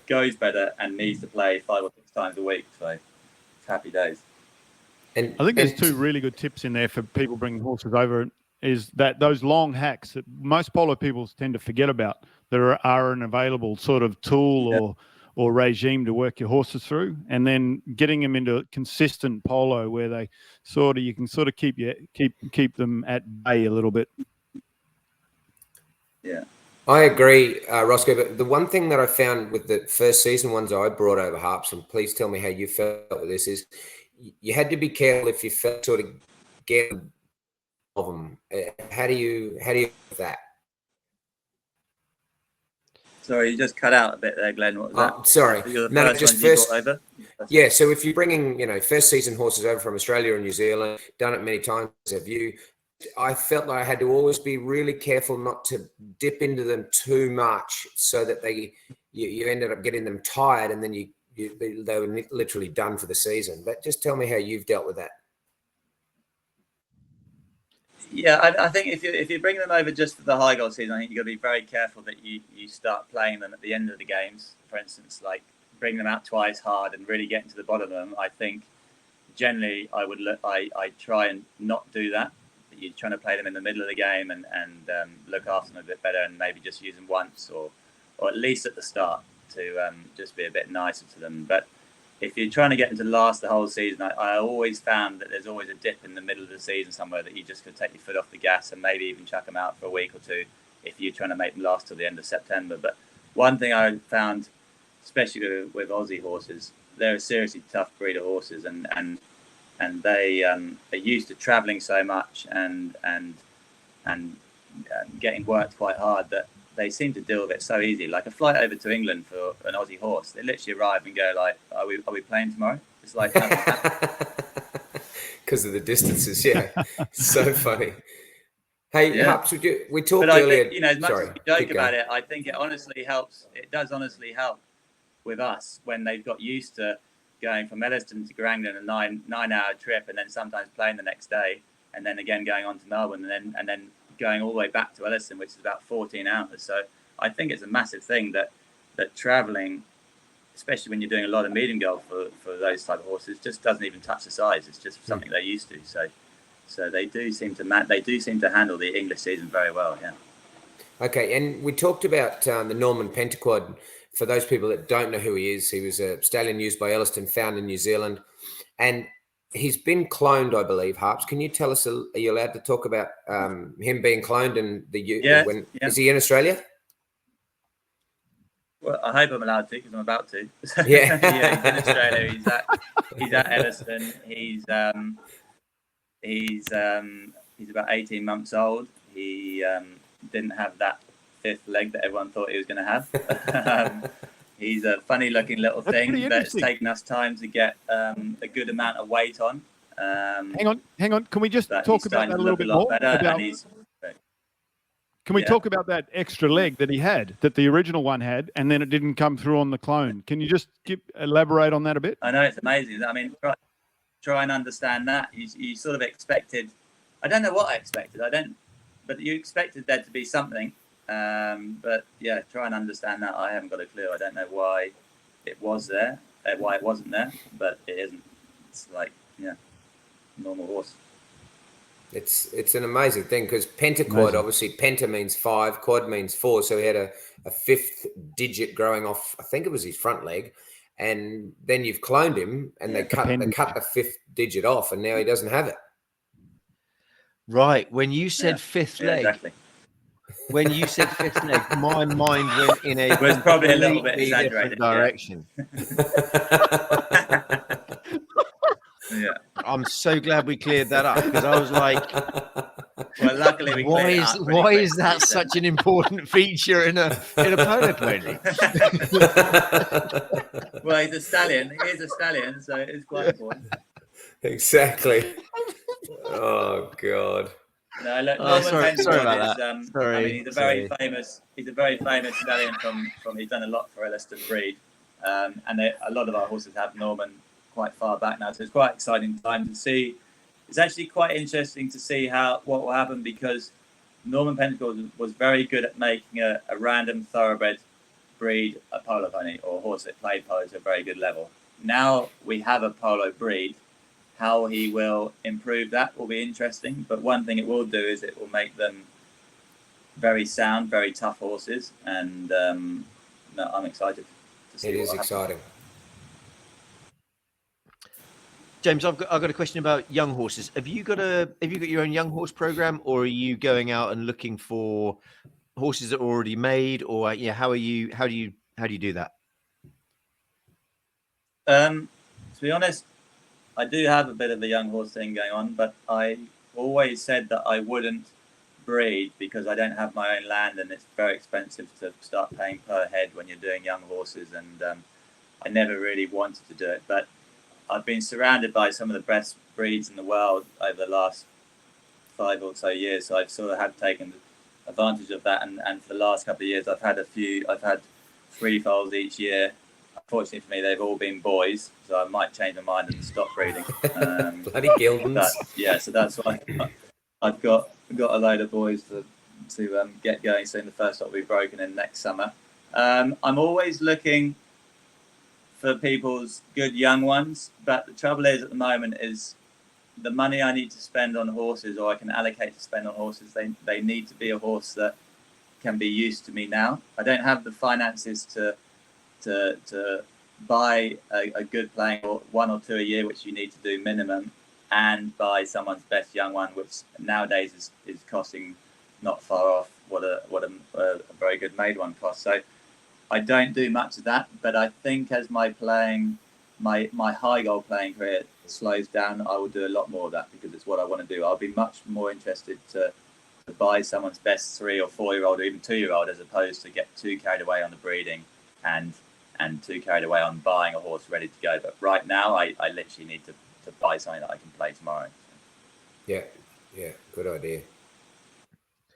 goes better and needs to play 5 or 6 times a week. So it's happy days. I think there's 2 really good tips in there for people bringing horses over. Is that those long hacks that most polo people tend to forget about, that are an available sort of tool or regime to work your horses through, and then getting them into consistent polo where they you can keep them at bay a little bit. Yeah, I agree, Roscoe. But the one thing that I found with the first season ones I brought over, Harps, and please tell me how you felt with this, is you had to be careful if you felt sort of get of them. How do you with that? Sorry, you just cut out a bit there, Glenn. What was that? Sorry. No, just first. Over? Yeah, so if you're bringing, first season horses over from Australia and New Zealand, done it many times, have you? I felt like I had to always be really careful not to dip into them too much, so that you ended up getting them tired, and then they were literally done for the season. But just tell me how you've dealt with that. Yeah, I think if you bring them over just for the high goal season, I think you've got to be very careful that you start playing them at the end of the games. For instance, like bring them out twice hard and really getting to the bottom of them. I think generally I try and not do that. You're trying to play them in the middle of the game and look after them a bit better, and maybe just use them once or at least at the start to just be a bit nicer to them. But if you're trying to get them to last the whole season, I always found that there's always a dip in the middle of the season somewhere that you just could take your foot off the gas and maybe even chuck them out for a week or 2 if you're trying to make them last till the end of September. But one thing I found, especially with Aussie horses, they're a seriously tough breed of horses, and they are used to traveling so much and getting worked quite hard that they seem to deal with it so easy. Like a flight over to England for an Aussie horse, they literally arrive and go like, "Are we playing tomorrow?" It's like because of the distances. Yeah, so funny. Hey, Yeah. Hups, we talked But I earlier. think, you know, as much Sorry, as we joke keep about going. it, I think it honestly helps. It does honestly help with us when they've got used to going from Elliston to Grangton, a nine-hour trip, and then sometimes playing the next day, and then again going on to Melbourne, and then going all the way back to Elliston, which is about 14 hours. So I think it's a massive thing that traveling, especially when you're doing a lot of medium golf for those type of horses, just doesn't even touch the size. It's just something they're used to. So they do seem to handle the English season very well. Yeah. Okay, and we talked about the Norman Pentaquad. For those people that don't know who he was a stallion used by Elliston, found in New Zealand, and he's been cloned, I believe. Harps, can you tell us? Are you allowed to talk about him being cloned and is he in Australia? Well, I hope I'm allowed to because I'm about to. Yeah, yeah, he's in Australia. He's at Elliston. He's about 18 months old. He didn't have that fifth leg that everyone thought he was going to have. He's a funny-looking little thing that's taken us time to get a good amount of weight on. Hang on. Can we just talk about that a little bit more? Can we talk about that extra leg that he had, that the original one had, and then it didn't come through on the clone? Can you just elaborate on that a bit? I know, it's amazing. I mean, try and understand that. You sort of expected, I don't know what I expected. But you expected there to be something. But yeah, try and understand that. I haven't got a clue. I don't know why it was there, why it wasn't there, but it isn't. It's like, normal horse. It's an amazing thing because pentaquad, obviously penta means 5, quad means 4. So he had a fifth digit growing off, I think it was his front leg. And then you've cloned him and they cut the fifth digit off and now he doesn't have it. Right. When you said fifth leg, exactly. When you said fifth leg, my mind went in a was probably a little bit exaggerated direction. Yeah. I'm so glad we cleared that up because I was like, well, luckily why is that such an important feature in a polo pony? Well, he's a stallion. He is a stallion, so it's quite important. Exactly. Oh God. No, look, sorry about that. I mean, he's a very famous stallion from. He's done a lot for Elliston breed, and a lot of our horses have Norman quite far back now, so it's quite exciting time to see. It's actually quite interesting to see what will happen because Norman Pentaquad was very good at making a random thoroughbred breed a polo pony or a horse that played polo to a very good level. Now we have a polo breed. How he will improve that will be interesting. But one thing it will do is it will make them very sound, very tough horses, and I'm excited to see. It is exciting. James, I've got a question about young horses. Have you got your own young horse program, or are you going out and looking for horses that are already made, or how do you do that? To be honest, I do have a bit of a young horse thing going on, but I always said that I wouldn't breed because I don't have my own land and it's very expensive to start paying per head when you're doing young horses, and I never really wanted to do it. But I've been surrounded by some of the best breeds in the world over the last 5 or so years, so I've sort of have taken advantage of that. And for the last couple of years, I've had 3 foals each year. Unfortunately for me, they've all been boys, so I might change my mind and stop breeding. Bloody Gildens. So that's why I've got a load of boys to get going soon. The first lot will be broken in next summer. I'm always looking for people's good young ones, but the trouble is at the moment is the money I need to spend on horses, or I can allocate to spend on horses, they need to be a horse that can be used to me now. I don't have the finances to buy a good playing 1 or 2 a year, which you need to do minimum, and buy someone's best young one, which nowadays is costing not far off what a very good made one costs. So I don't do much of that, but I think as my playing my high goal playing career slows down, I will do a lot more of that because it's what I want to do. I'll be much more interested to buy someone's best 3 or 4 year old or even 2-year-old, as opposed to get too carried away on the breeding and too carried away on buying a horse ready to go. But right now, I literally need to buy something that I can play tomorrow. Yeah, good idea.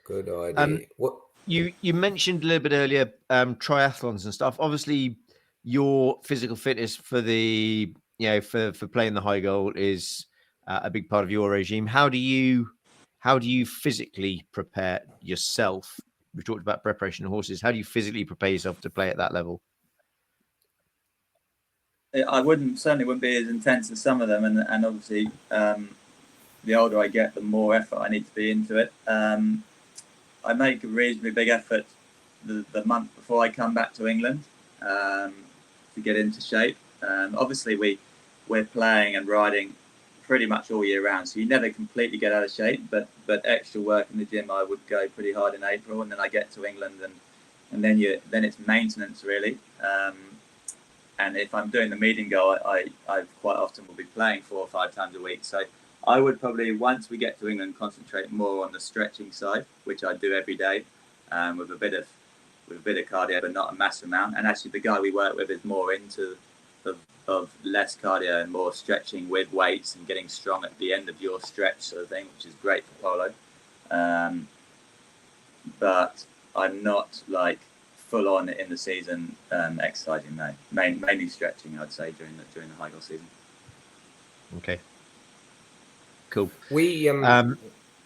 Good idea. What you mentioned a little bit earlier triathlons and stuff. Obviously, your physical fitness for the for playing the high goal is a big part of your regime. How do you physically prepare yourself? We talked about preparation of horses. How do you physically prepare yourself to play at that level? I certainly wouldn't be as intense as some of them, and obviously the older I get, the more effort I need to be into it. I make a reasonably big effort the month before I come back to England to get into shape. Obviously, we're playing and riding pretty much all year round, so you never completely get out of shape. But extra work in the gym, I would go pretty hard in April, and then I get to England, and then it's maintenance really. And if I'm doing the meeting goal, I quite often will be playing 4 or 5 times a week. So I would probably, once we get to England, concentrate more on the stretching side, which I do every day, with a bit of cardio, but not a massive amount. And actually, the guy we work with is more into of less cardio and more stretching with weights and getting strong at the end of your stretch sort of thing, which is great for polo. But I'm not like full on in the season exercising, no. Mainly stretching, I'd say, during the high goal season. Okay. Cool. we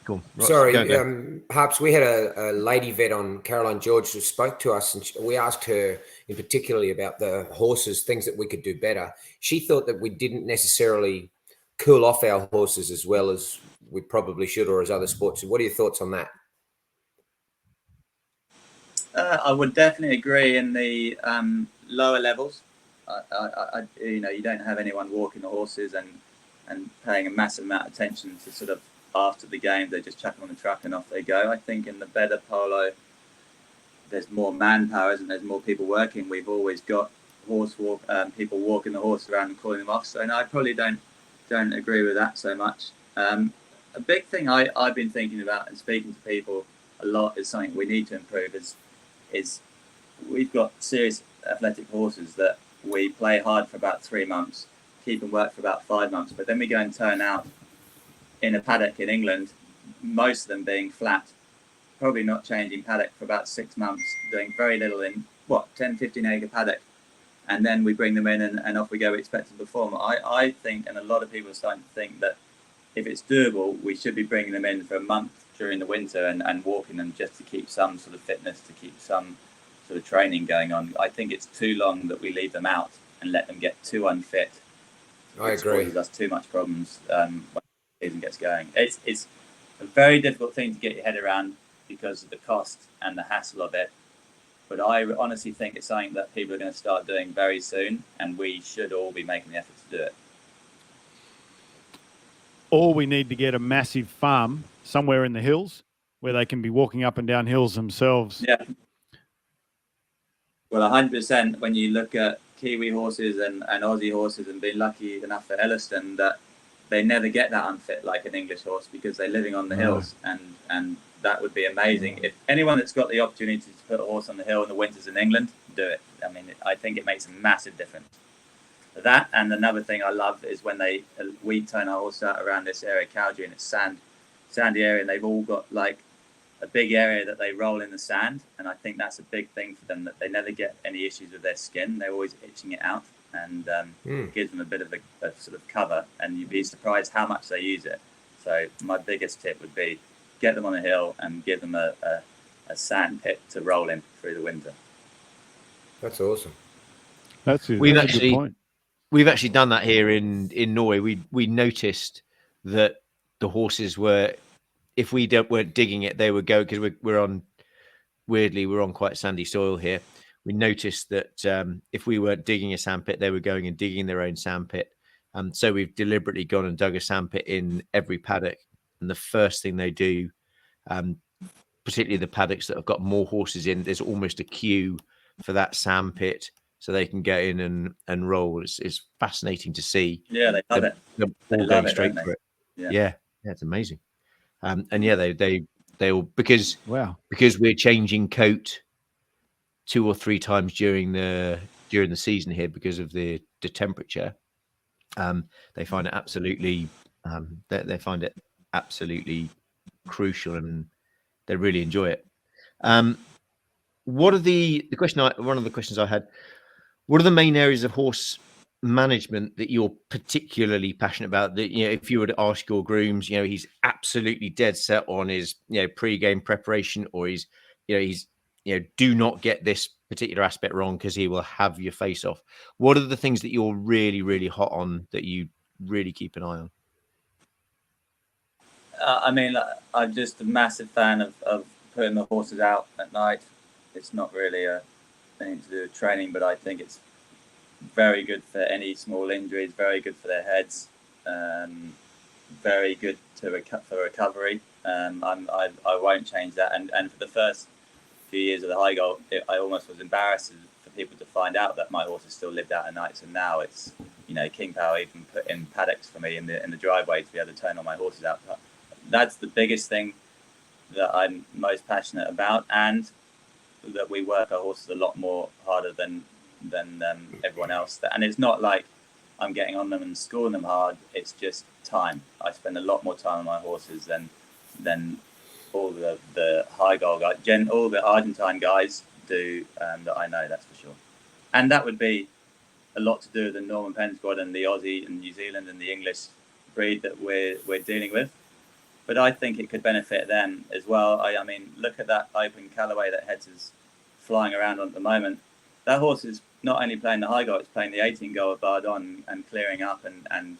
Cool. Ross, sorry, Harps, we had a lady vet on, Caroline George, who spoke to us, and we asked her in particularly about the horses, things that we could do better. She thought that we didn't necessarily cool off our horses as well as we probably should, or as other sports. What are your thoughts on that? I would definitely agree in the lower levels. You don't have anyone walking the horses and paying a massive amount of attention to sort of after the game. They just chuck them on the truck and off they go. I think in the better polo, there's more manpower, isn't there? There's more people working. We've always got people walking the horse around and calling them off. So no, I probably don't agree with that so much. A big thing I've been thinking about and speaking to people a lot is something we need to improve is we've got serious athletic horses that we play hard for about 3 months, keep them work for about 5 months, but then we go and turn out in a paddock in England, most of them being flat, probably not changing paddock for about 6 months, doing very little in 10, 15 acre paddock, and then we bring them in and off we go, we expect to perform. I think, and a lot of people are starting to think, that if it's doable, we should be bringing them in for a month during the winter and walking them just to keep some sort of fitness, to keep some sort of training going on. I think it's too long that we leave them out and let them get too unfit. I agree. It causes us too much problems when the season gets going. It's a very difficult thing to get your head around because of the cost and the hassle of it. But I honestly think it's something that people are going to start doing very soon, and we should all be making the effort to do it. Or we need to get a massive farm somewhere in the hills where they can be walking up and down hills themselves. Yeah. Well, 100%. When you look at Kiwi horses and Aussie horses, and being lucky enough at Elliston that they never get that unfit like an English horse because they're living on the hills, and that would be amazing. If anyone that's got the opportunity to put a horse on the hill in the winters in England, do it. I mean, I think it makes a massive difference. That, and another thing I love is when we turn our horse out around this area, Cowdrey, and it's sandy area, and they've all got like a big area that they roll in the sand, and I think that's a big thing for them, that they never get any issues with their skin. They're always itching it out, and gives them a bit of a sort of cover, and you'd be surprised how much they use it. So my biggest tip would be get them on a hill and give them a sand pit to roll in through the winter. That's awesome. That's a good point. We've actually done that here in Norway. We noticed that the horses were, if we weren't digging it, they would go, because we're on quite sandy soil here. We noticed that if we weren't digging a sandpit, they were going and digging their own sandpit. So we've deliberately gone and dug a sandpit in every paddock. And the first thing they do, particularly the paddocks that have got more horses in, there's almost a queue for that sandpit. so they can get in and roll. It's fascinating to see. Yeah, they love it. Them They all love going it, straight don't for it. they? Yeah, it's amazing. And yeah, they all because Wow. we're changing coat 2 or 3 times during the season here because of the temperature. They find it absolutely they find it absolutely crucial, and they really enjoy it. What are one of the questions I had? What are the main areas of horse management that you're particularly passionate about? That, you know, if you were to ask your grooms, you know, he's absolutely dead set on his, you know, pre-game preparation, or he's, do not get this particular aspect wrong because he will have your face off. What are the things that you're really, really hot on that you really keep an eye on? I mean, I'm just a massive fan of putting the horses out at night. It's not really anything to do with training, but I think it's very good for any small injuries, very good for their heads, very good for recovery. I won't change that. And for the first few years of the high goal, I almost was embarrassed for people to find out that my horses still lived out at night. So now it's, King Power even put in paddocks for me in the driveway to be able to turn all my horses out. That's the biggest thing that I'm most passionate about, and that we work our horses a lot more harder than everyone else. And it's not like I'm getting on them and schooling them hard. It's just time. I spend a lot more time on my horses than all the high goal guys, all the Argentine guys do, that I know, that's for sure. And that would be a lot to do with the Norman Penn squad and the Aussie and New Zealand and the English breed that we're dealing with. But I think it could benefit them as well. I mean, look at that Open Callaway that Heads is flying around on at the moment. That horse is not only playing the high goal, it's playing the 18 goal of Bardon and clearing up and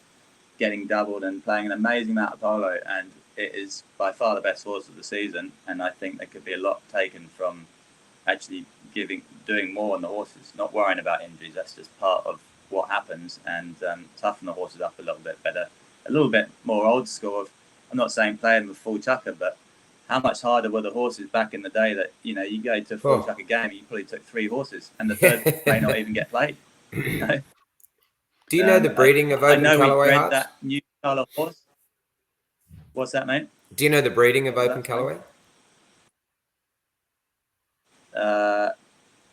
getting doubled and playing an amazing amount of polo. And it is by far the best horse of the season. And I think there could be a lot taken from actually doing more on the horses, not worrying about injuries. That's just part of what happens, and toughen the horses up a little bit better, a little bit more old school of, I'm not saying play them with full chucker, but how much harder were the horses back in the day that, you go to a full chucker game, you probably took 3 horses and the third may not even get played. Do you know the breeding of Open I know Callaway, we bred Harps? that new style of horse. What's that, mate? Do you know the breeding of Open Callaway?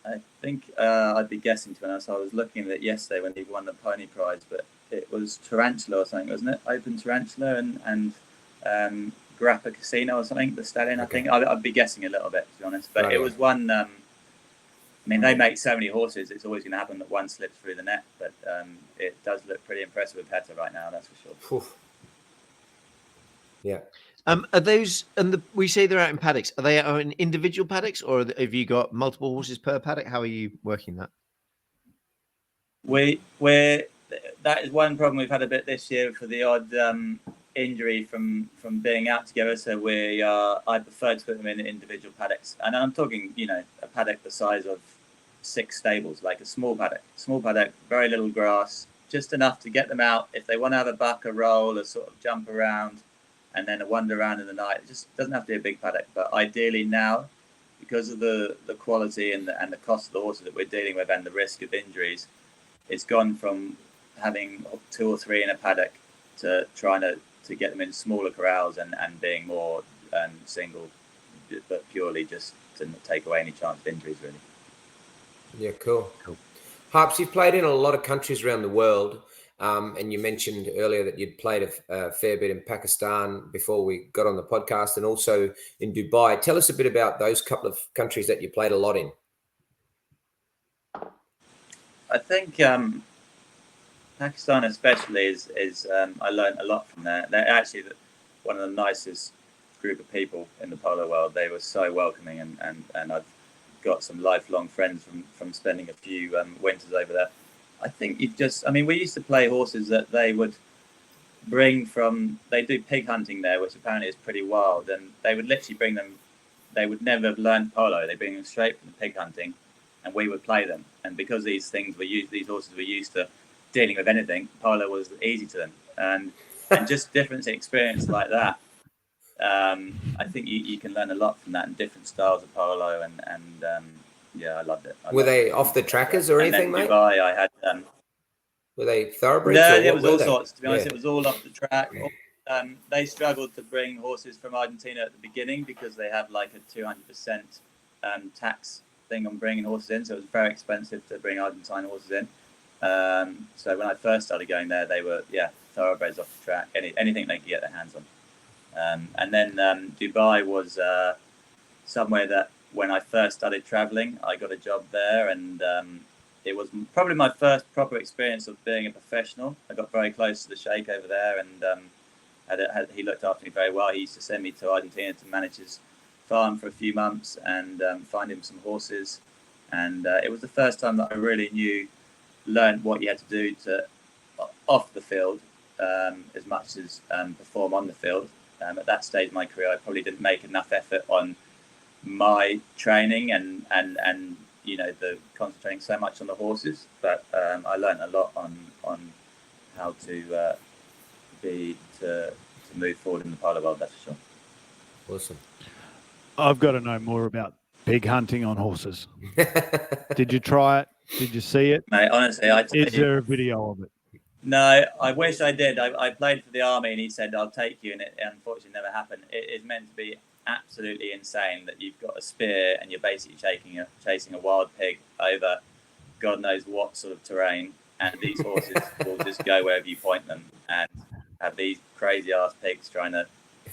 I think I'd be guessing, to be honest. I was looking at it yesterday when he won the pony prize, but it was Tarantula or something, wasn't it? Open Tarantula and Grappa Casino or something, the stallion. Okay. I think I'd be guessing a little bit, to be honest. But right, it was one. I mean, they make so many horses; it's always going to happen that one slips through the net. But it does look pretty impressive with Heta right now, that's for sure. Oof. Yeah. Are those, and we say they're out in paddocks? Are they out in individual paddocks, or have you got multiple horses per paddock? How are you working that? That is one problem we've had a bit this year for the odd injury from being out together. So I prefer to put them in individual paddocks, and I'm talking, a paddock the size of 6 stables, like a small paddock, very little grass, just enough to get them out if they want to have a buck, a roll, a sort of jump around, and then a wander around in the night. It just doesn't have to be a big paddock, but ideally now, because of the quality and the cost of the horses that we're dealing with and the risk of injuries, it's gone from having 2 or 3 in a paddock to trying to get them in smaller corrals and being more single, but purely just to take away any chance of injuries, really. Yeah, cool. Harps, you've played in a lot of countries around the world. And you mentioned earlier that you'd played a fair bit in Pakistan before we got on the podcast, and also in Dubai. Tell us a bit about those couple of countries that you played a lot in. I think Pakistan especially is I learned a lot from there. They're actually one of the nicest group of people in the polo world. They were so welcoming, and I've got some lifelong friends from spending a few winters over there. I think we used to play horses that they would bring they do pig hunting there, which apparently is pretty wild, and they would literally bring them, they would never have learned polo, they bring them straight from the pig hunting, and we would play them. And because these horses were used to dealing with anything, polo was easy to them, and just different experience like that. I think you can learn a lot from that, and different styles of polo, and Yeah, I loved it. Were they off the trackers or and anything, then mate? Dubai, I had Were they thoroughbreds? no, Or it what was were all they? sorts. To be honest, Yeah. it was all off the track. They struggled to bring horses from Argentina at the beginning because they have like a 200% tax thing on bringing horses in, so it was very expensive to bring Argentine horses in. So when I first started going there, they were thoroughbreds off the track, anything they could get their hands on. And then Dubai was somewhere that when I first started traveling, I got a job there, and it was probably my first proper experience of being a professional. I got very close to the sheikh over there, and he looked after me very well. He used to send me to Argentina to manage his farm for a few months and find him some horses. And it was the first time that I really learned what you had to do to off the field as much as perform on the field. At that stage of my career, I probably didn't make enough effort on my training and the concentrating so much on the horses, but I learned a lot on how to move forward in the polo world. That's for sure. Awesome. I've got to know more about pig hunting on horses. Did you try it? Did you see it? Mate, honestly, is there a video of it? No, I wish I did. I played for the army, and he said I'll take you, and it unfortunately never happened. It is meant to be absolutely insane that you've got a spear and you're basically chasing a wild pig over God knows what sort of terrain, and these horses will just go wherever you point them, and have these crazy ass pigs trying to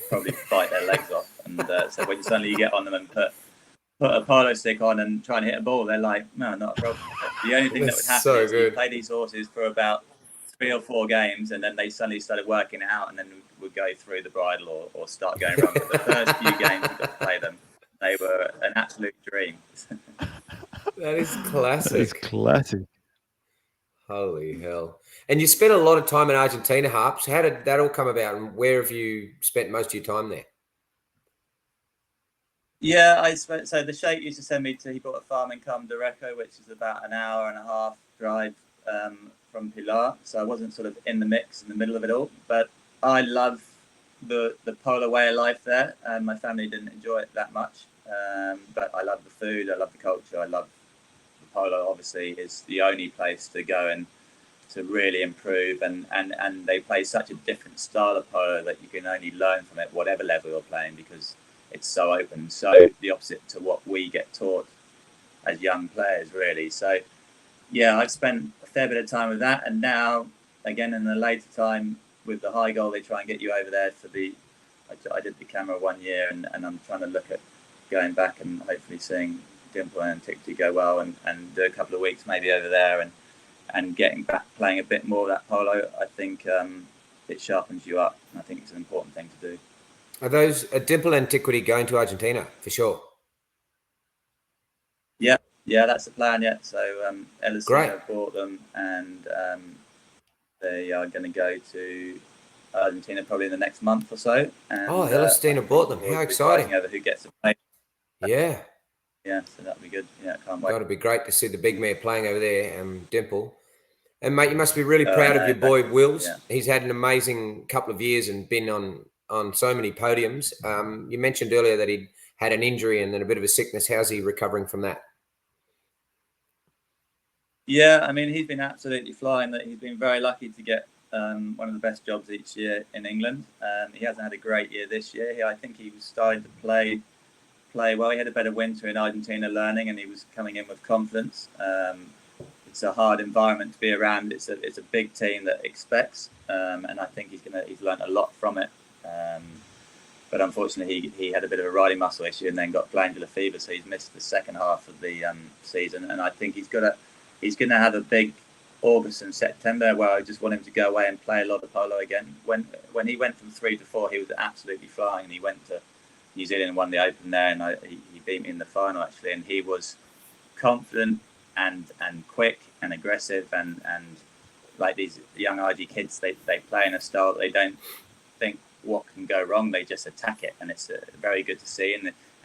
probably bite their legs off. And so when suddenly you get on them and put a polo stick on and try and hit a ball, they're like, no, not a problem. The only thing that would happen is you play these horses for about 3 or 4 games, and then they suddenly started working it out, and then would go through the bridle or start going wrong. But the first few games we got to play them, they were an absolute dream. That is classic. That is classic. Holy hell. And you spent a lot of time in Argentina, Harps. How did that all come about, and where have you spent most of your time there? Yeah, so the sheikh used to send me he bought a farm in Camdereco, which is about an hour and a half drive from Pilar. So I wasn't sort of in the mix in the middle of it all, but I love the polo way of life there. My family didn't enjoy it that much, but I love the food, I love the culture, I love the polo. Obviously, is the only place to go and to really improve, and they play such a different style of polo that you can only learn from it, whatever level you're playing, because it's so open, so the opposite to what we get taught as young players, really. So, yeah, I've spent a fair bit of time with that, and now, again, in the later time with the high goal, they try and get you over there for I did the camera 1 year, and I'm trying to look at going back and hopefully seeing Dimple and Antiquity go well, and do a couple of weeks maybe over there, and getting back playing a bit more of that polo. I think it sharpens you up, and I think it's an important thing to do. Are those Dimple Antiquity going to Argentina for sure? Yeah, that's the plan. Yeah, so Elisina bought them, and they are going to go to Argentina probably in the next month or so. And, Elisina bought them. How exciting! Over who gets to play. Yeah, so that'll be good. Yeah, can't wait. That'll be great to see the big mare playing over there, Dimple. And mate, you must be really proud of your boy Wills. Yeah. He's had an amazing couple of years and been on so many podiums. You mentioned earlier that he had an injury and then a bit of a sickness. How's he recovering from that? Yeah, I mean, he's been absolutely flying. That he's been very lucky to get one of the best jobs each year in England. He hasn't had a great year this year. I think he was starting to play well. He had a better winter in Argentina learning, and he was coming in with confidence. It's a hard environment to be around. It's a big team that expects, and I think he's learned a lot from it. But unfortunately, he had a bit of a riding muscle issue and then got glandular fever, so he's missed the second half of the season. And I think he's going to have a big August and September where I just want him to go away and play a lot of polo again. When he went from 3 to 4, he was absolutely flying, and he went to New Zealand and won the Open there, and he beat me in the final actually, and he was confident and quick and aggressive, and like these young RG kids, they play in a style that they don't think what can go wrong, they just attack it, and it's very good to see.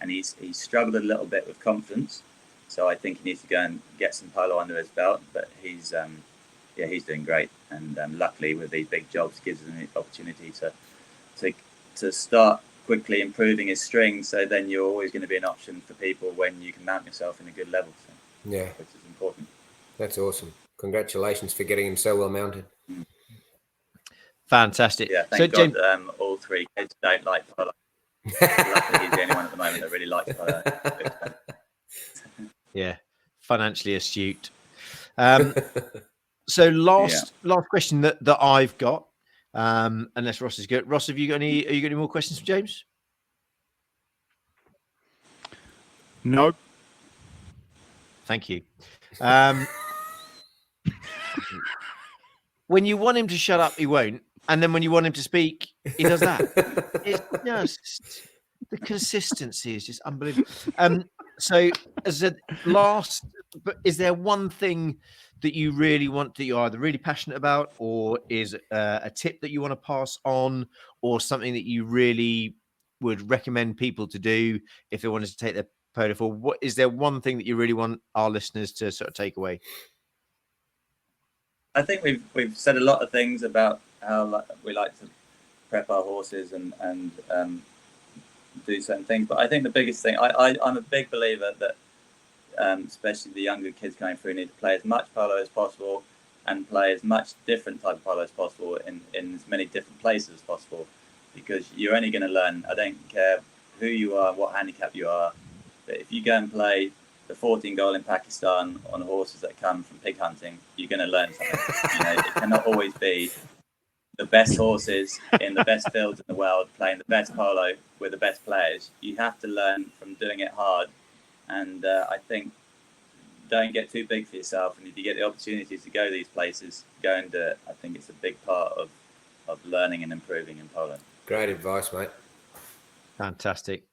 And he's struggled a little bit with confidence, so I think he needs to go and get some polo under his belt. But he's doing great, and luckily with these big jobs gives him the opportunity to start quickly improving his string. So then you're always going to be an option for people when you can mount yourself in a good level. So, Yeah, which is important. that's awesome. Congratulations for getting him so well mounted. Fantastic. Yeah, thank God all three kids don't like polo. Luckily, he's the only one at the moment that really likes polo. Yeah, financially astute. So last question that I've got, unless Ross is good. Ross, have you got any more questions for James? Nope. Thank you. When you want him to shut up, he won't, and then when you want him to speak, he does that. It's just the consistency is just unbelievable. So as a last, but is there one thing that you really want, that you're either really passionate about, or is a tip that you want to pass on, or something that you really would recommend people to do if they wanted to take their polo forward? What is there one thing that you really want our listeners to sort of take away? I think we've said a lot of things about how we like to prep our horses and do certain things, but I think the biggest thing, I'm a big believer that especially the younger kids coming through need to play as much polo as possible and play as much different type of polo as possible in as many different places as possible, because you're only going to learn. I don't care who you are, what handicap you are, but if you go and play the 14 goal in Pakistan on horses that come from pig hunting, you're going to learn something. It cannot always be the best horses in the best fields in the world playing the best polo with the best players. You have to learn from doing it hard. And I think don't get too big for yourself. And if you get the opportunities to go to these places, go and do it. I think it's a big part of learning and improving in polo. Great advice, mate. Fantastic.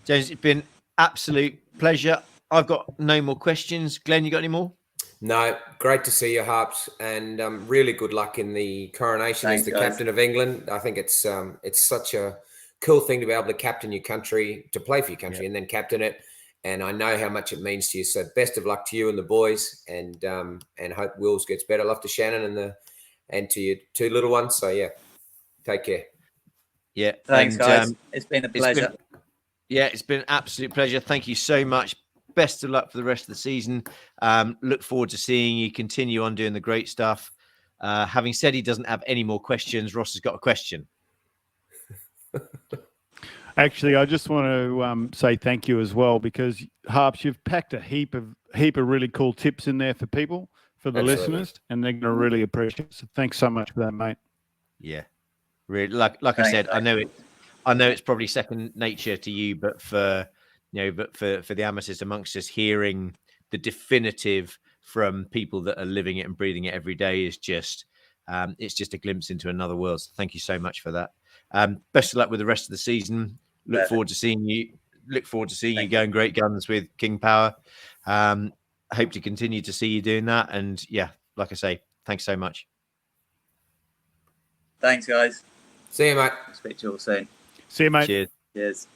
James, it's been absolute pleasure. I've got no more questions. Glenn, you got any more? No, great to see you, Harps, and really good luck in the coronation as the captain of England. I think it's such a cool thing to be able to captain your country, to play for your country, and then captain it. And I know how much it means to you. So best of luck to you and the boys, and hope Wills gets better. Love to Shannon and to your two little ones. So yeah, take care. Yeah, thanks, guys. It's been a pleasure. It's been an absolute pleasure. Thank you so much. Best of luck for the rest of the season. Look forward to seeing you continue on doing the great stuff. Having said he doesn't have any more questions, Ross has got a question. Actually, I just want to say thank you as well, because Harps, you've packed a heap of really cool tips in there for people, for the listeners, and they're going to really appreciate it. So thanks so much for that, mate. Yeah, really. Like I said, I know it's probably second nature to you, but for the amateurs amongst us, hearing the definitive from people that are living it and breathing it every day is just it's just a glimpse into another world. So thank you so much for that. Best of luck with the rest of the season. Look forward to seeing you. Look forward to seeing you going great guns with King Power. Hope to continue to see you doing that. And yeah, like I say, thanks so much. Thanks, guys. See you, mate. Speak to you all soon. See you, mate. Cheers. Cheers.